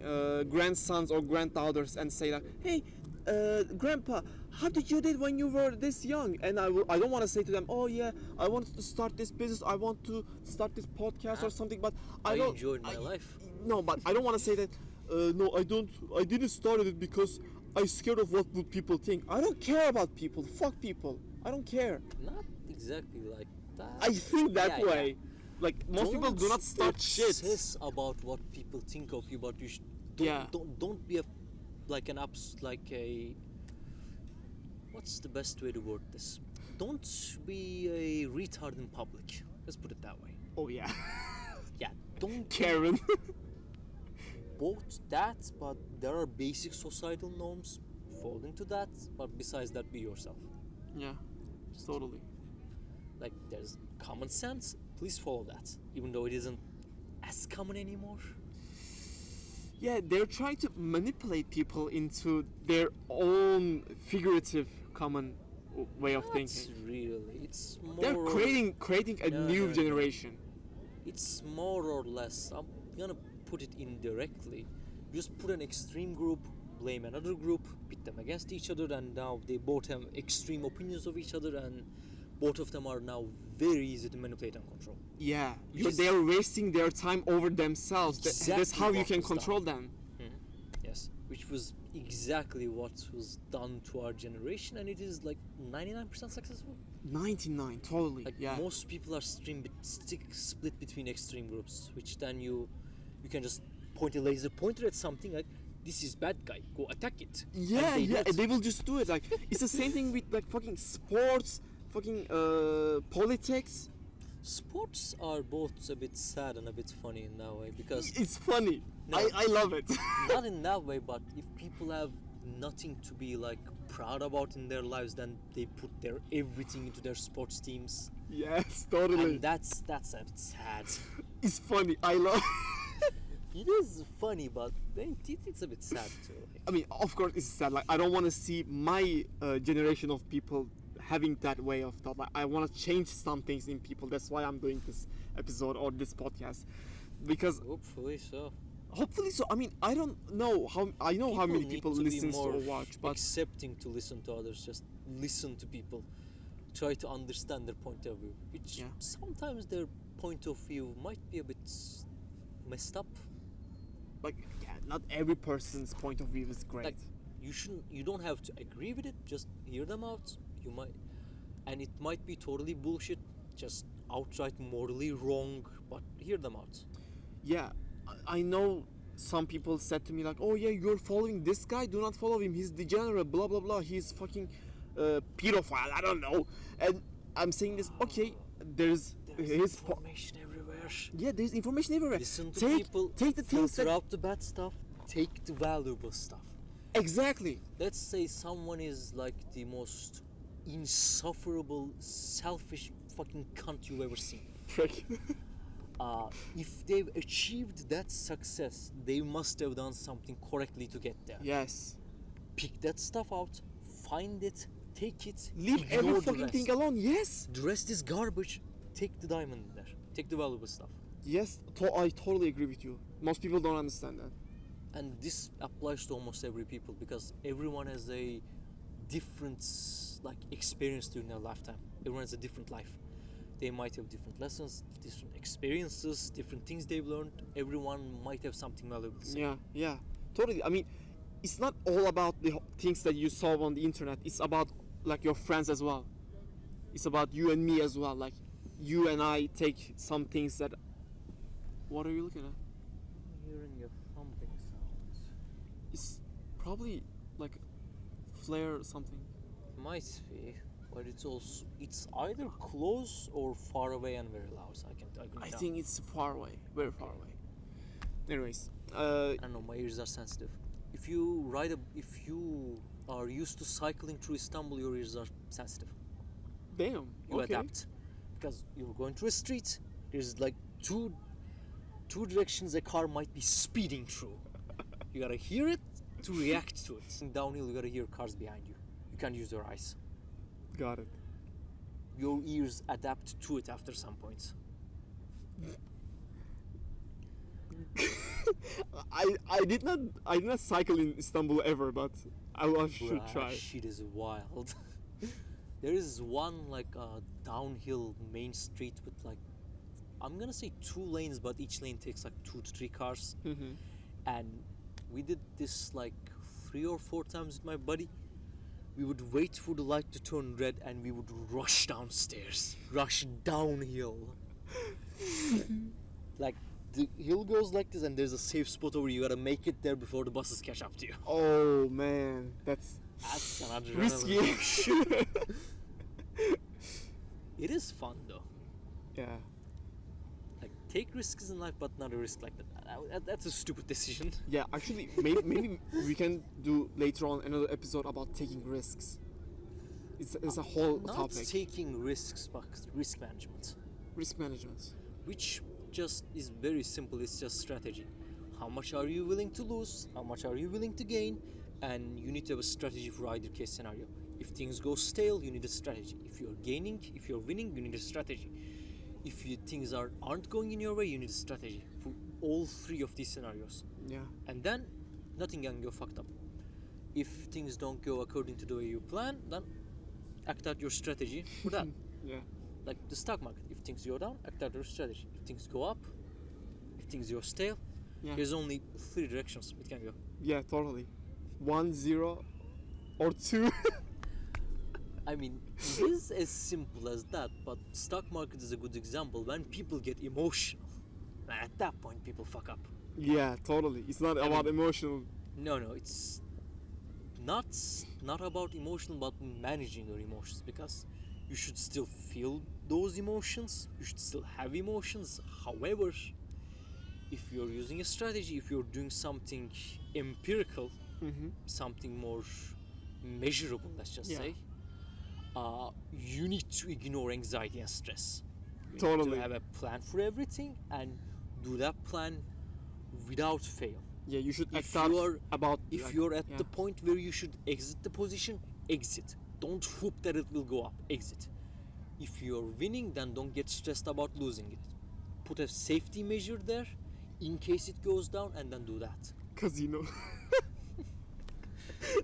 Speaker 1: grandsons or granddaughters and say like, hey, grandpa, how did you did when you were this young? And I don't want to say to them, oh yeah, I wanted to start this business, I want to start this podcast or something, but I don't.
Speaker 2: enjoyed my life.
Speaker 1: No, but I don't want to say that. No, I don't. I didn't start it because I'm scared of what would people think. I don't care about people. Fuck people. I don't care.
Speaker 2: Not exactly like that.
Speaker 1: I think that
Speaker 2: Yeah,
Speaker 1: way.
Speaker 2: yeah.
Speaker 1: Like most people do not start shit.
Speaker 2: Obsess about what people think of you, but you don't be what's the best way to word this? Don't be a retard in public. Let's put it that way.
Speaker 1: Oh yeah,
Speaker 2: Yeah, don't
Speaker 1: Karen.
Speaker 2: both that, but there are basic societal norms. Fall into that, but besides that, be yourself.
Speaker 1: Yeah, totally.
Speaker 2: Like there's common sense. Please follow that, even though it isn't as common anymore.
Speaker 1: Yeah, they're trying to manipulate people into their own figurative common way of
Speaker 2: Not
Speaker 1: thinking.
Speaker 2: really. It's more.
Speaker 1: They're creating a
Speaker 2: No,
Speaker 1: new
Speaker 2: no.
Speaker 1: generation.
Speaker 2: It's more or less. I'm gonna put it indirectly. Just put an extreme group blame another group, pit them against each other, and now they both have extreme opinions of each other, and both of them are now very easy to manipulate and control.
Speaker 1: Yeah,
Speaker 2: Which
Speaker 1: they are wasting their time over themselves.
Speaker 2: Exactly
Speaker 1: That's how you
Speaker 2: what
Speaker 1: can
Speaker 2: was done.
Speaker 1: control them.
Speaker 2: Yes, which was exactly what was done to our generation, and it is like 99% successful.
Speaker 1: 99, totally.
Speaker 2: Like
Speaker 1: Yeah.
Speaker 2: most people are split between extreme groups, which then you can just point a laser pointer at something like, this is bad guy, go attack it.
Speaker 1: Yeah,
Speaker 2: And
Speaker 1: yeah,
Speaker 2: don't.
Speaker 1: they will just do it. Like it's the same thing with like fucking sports, fucking politics.
Speaker 2: Sports are both a bit sad and a bit funny in that way, because
Speaker 1: It's funny.
Speaker 2: No.
Speaker 1: I love it.
Speaker 2: not in that way, but if people have nothing to be like proud about in their lives, then they put their everything into their sports teams,
Speaker 1: Yes, totally.
Speaker 2: and that's a bit sad.
Speaker 1: It's funny. I love.
Speaker 2: It is funny, but then it's a bit sad too. Like,
Speaker 1: I mean, of course, it's sad. Like I don't want to see my generation of people having that way of thought. Like I want to change some things in people. That's why I'm doing this episode or this podcast, because
Speaker 2: hopefully so.
Speaker 1: hopefully so. I mean, I don't know how. I know how many
Speaker 2: need
Speaker 1: people
Speaker 2: to be
Speaker 1: listen
Speaker 2: more
Speaker 1: or watch, but
Speaker 2: accepting to listen to others. Just listen to people. Try to understand their point of view, which
Speaker 1: Yeah.
Speaker 2: sometimes their point of view might be a bit messed up.
Speaker 1: like yeah, not every person's point of view is great.
Speaker 2: Like you don't have to agree with it. Just hear them out. You might, and it might be totally bullshit, just outright morally wrong, but hear them out.
Speaker 1: Yeah, I know some people said to me like, oh yeah, you're following this guy, do not follow him, he's degenerate, blah blah blah, he's fucking pedophile, I don't know. And I'm saying this, okay, there's his
Speaker 2: information everywhere.
Speaker 1: yeah, there's information everywhere.
Speaker 2: Listen to
Speaker 1: take
Speaker 2: people.
Speaker 1: take the things
Speaker 2: filter
Speaker 1: that
Speaker 2: out the bad stuff. Take the valuable stuff.
Speaker 1: exactly.
Speaker 2: Let's say someone is like the most insufferable, selfish fucking cunt you've ever seen.
Speaker 1: Frick.
Speaker 2: If they've achieved that success, they must have done something correctly to get there.
Speaker 1: Yes.
Speaker 2: Pick that stuff out, find it, take it,
Speaker 1: Leave
Speaker 2: ignore
Speaker 1: every
Speaker 2: the
Speaker 1: fucking
Speaker 2: rest.
Speaker 1: thing alone. Yes.
Speaker 2: The rest is garbage. Take the diamond in there. Take the valuable stuff.
Speaker 1: Yes. I totally agree with you. Most people don't understand that.
Speaker 2: And this applies to almost every people, because everyone has a different like experience during their lifetime. Everyone has a different life. They might have different lessons, different experiences, different things they've learned. Everyone might have something valuable to say.
Speaker 1: Yeah, yeah, totally. I mean, it's not all about the things that you saw on the internet. It's about like your friends as well. It's about you and me as well. Like you and I take some things that. What are you looking at?
Speaker 2: Hearing a thumping sound.
Speaker 1: It's probably like flare or something.
Speaker 2: Might be, but it's either close or far away and very loud. So I can
Speaker 1: I
Speaker 2: tell.
Speaker 1: think it's far away, very far away. Anyways,
Speaker 2: I don't know. My ears are sensitive. If you are used to cycling through Istanbul, your ears are sensitive.
Speaker 1: damn.
Speaker 2: You
Speaker 1: Okay.
Speaker 2: adapt, because you're going through a street. There's like two directions a car might be speeding through. You gotta hear it to react to it. Downhill, you gotta hear cars behind you. You can't use your eyes.
Speaker 1: Got it.
Speaker 2: Your ears adapt to it after some point.
Speaker 1: I did not cycle in Istanbul ever, but I should
Speaker 2: Bruh,
Speaker 1: try.
Speaker 2: shit is wild. There is one like downhill main street with like, I'm gonna say 2 lanes, but each lane takes like 2 to 3 cars.
Speaker 1: Mm-hmm.
Speaker 2: And we did this like 3 or 4 times with my buddy. We would wait for the light to turn red and we would rush downstairs, rush downhill. Like the hill goes like this, and there's a safe spot over. You gotta make it there before the buses catch up to you.
Speaker 1: Oh man, that's
Speaker 2: That's an adrenaline
Speaker 1: risky.
Speaker 2: rush. It is fun though.
Speaker 1: Yeah.
Speaker 2: Like take risks in life, but not a risk like that. That's a stupid decision.
Speaker 1: Yeah, actually, maybe we can do later on another episode about taking risks. It's a whole
Speaker 2: Not
Speaker 1: topic.
Speaker 2: taking risks, but risk management,
Speaker 1: Risk management.
Speaker 2: which just is very simple. It's just strategy. How much are you willing to lose? How much are you willing to gain? And you need to have a strategy for either case scenario. If things go stale, you need a strategy. If you're gaining, if you're winning, you need a strategy. If things aren't going in your way, you need a strategy for all 3 of these scenarios.
Speaker 1: Yeah.
Speaker 2: And then nothing can go fucked up. If things don't go according to the way you plan, then act out your strategy for that.
Speaker 1: Yeah.
Speaker 2: Like the stock market, if things go down, act out your strategy. If things go up, if things go stale,
Speaker 1: Yeah.
Speaker 2: there's only 3 directions it can go.
Speaker 1: Yeah, totally. 1, 0, or 2.
Speaker 2: I mean, it is as simple as that, but stock market is a good example. When people get emotional, at that point people fuck up.
Speaker 1: Yeah, totally. It's not about emotional.
Speaker 2: No, it's not about emotional, but managing your emotions, because you should still feel those emotions. You should still have emotions. However, if you're using a strategy, if you're doing something empirical, something more measurable, let's just
Speaker 1: Yeah.
Speaker 2: say, you need to ignore anxiety and stress. You
Speaker 1: Totally.
Speaker 2: need to have a plan for everything and do that plan without fail.
Speaker 1: Yeah, you should
Speaker 2: If
Speaker 1: act out
Speaker 2: you're
Speaker 1: about.
Speaker 2: if
Speaker 1: like,
Speaker 2: you're at
Speaker 1: yeah.
Speaker 2: the point where you should exit the position, exit. Don't hope that it will go up. Exit. If you're winning, then don't get stressed about losing it. Put a safety measure there in case it goes down, and then do that.
Speaker 1: Casino.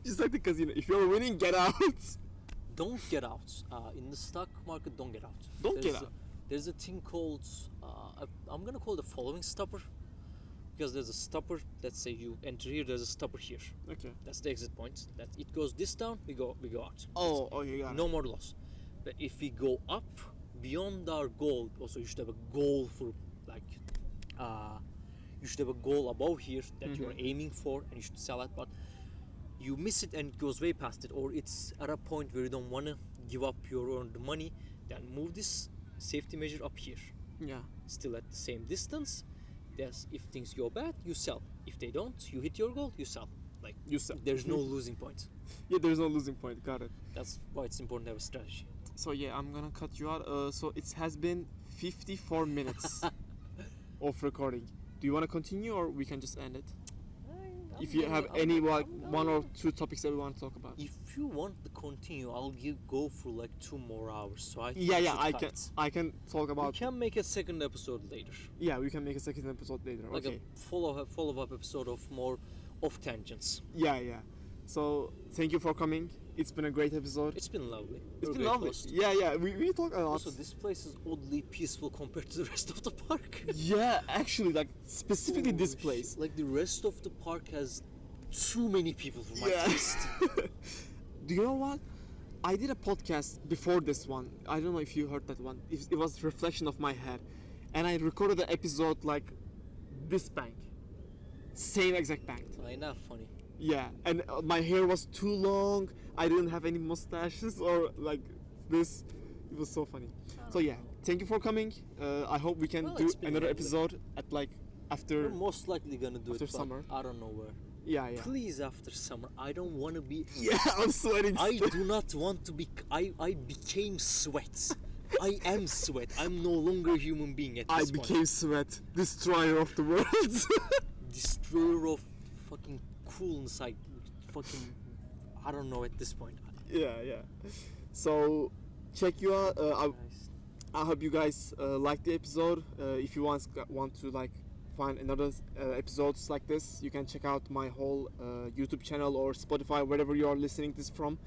Speaker 1: Just like the casino. If you're winning, get out.
Speaker 2: Don't get out. In the stock market, don't get out.
Speaker 1: Don't get out.
Speaker 2: There's a thing called, I'm gonna call it the following stopper, because there's a stopper. Let's say you enter here, there's a stopper here.
Speaker 1: Okay.
Speaker 2: That's the exit point. That it goes this down, we go out.
Speaker 1: Oh, you got it.
Speaker 2: No more loss. But if we go up beyond our goal, also you should have a goal for, like, you should have a goal above here that you're aiming for, and you should sell it. But you miss it and it goes way past it, or it's at a point where you don't want to give up your earned money, then move this safety measure up here.
Speaker 1: Yeah.
Speaker 2: Still at the same distance. If things go bad, you sell. If they don't, you hit your goal, you sell. Like,
Speaker 1: You sell.
Speaker 2: there's no losing point.
Speaker 1: Yeah, there's no losing point. Got it.
Speaker 2: That's why it's important to have a strategy.
Speaker 1: So yeah, I'm gonna cut you out. So it has been 54 minutes of recording. Do you want to continue, or we can just end it? If you have any one or two topics that we want to talk about.
Speaker 2: If you want to continue, I'll go for like 2 more hours. So I think
Speaker 1: Yeah,
Speaker 2: we
Speaker 1: yeah,
Speaker 2: should
Speaker 1: I
Speaker 2: cut
Speaker 1: can.
Speaker 2: it.
Speaker 1: I can talk
Speaker 2: We
Speaker 1: about.
Speaker 2: can make a second episode later,
Speaker 1: Yeah, we can make a second episode later.
Speaker 2: like
Speaker 1: Okay.
Speaker 2: a follow-up episode of more off tangents.
Speaker 1: Yeah. So thank you for coming. It's been a great episode.
Speaker 2: It's been lovely.
Speaker 1: It's
Speaker 2: We're
Speaker 1: been
Speaker 2: very
Speaker 1: lovely.
Speaker 2: close.
Speaker 1: Yeah. We talk a lot.
Speaker 2: Also, this place is oddly peaceful compared to the rest of the park.
Speaker 1: Yeah, actually, like specifically this
Speaker 2: Holy
Speaker 1: place.
Speaker 2: shit. Like the rest of the park has too many people for my
Speaker 1: Yeah.
Speaker 2: taste.
Speaker 1: Do you know what? I did a podcast before this one. I don't know if you heard that one. It was reflection of my head, and I recorded the episode like this bank, same exact bank.
Speaker 2: Ain't that funny?
Speaker 1: Yeah, and my hair was too long. I didn't have any mustaches or like this. It was so funny. So yeah, thank you for coming. I hope we can
Speaker 2: Well,
Speaker 1: do
Speaker 2: it's been
Speaker 1: another
Speaker 2: lovely.
Speaker 1: episode at like
Speaker 2: We're
Speaker 1: after.
Speaker 2: most likely gonna do
Speaker 1: After
Speaker 2: it, but
Speaker 1: summer.
Speaker 2: I don't know where.
Speaker 1: Yeah.
Speaker 2: Please, after summer, I don't want to be.
Speaker 1: Yeah, I'm sweating.
Speaker 2: I
Speaker 1: still.
Speaker 2: do not want to be. I became sweat. I am sweat. I'm no longer a human being at
Speaker 1: I
Speaker 2: this
Speaker 1: became sweat, destroyer of the world.
Speaker 2: point. Destroyer of fucking coolness. Fucking. I don't know at this point.
Speaker 1: yeah. So check you out. I hope you guys like the episode. If you want to like find another episodes like this, you can check out my whole YouTube channel or Spotify, wherever you are listening this from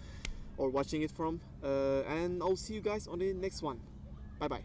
Speaker 1: or watching it from. And I'll see you guys on the next one. Bye bye.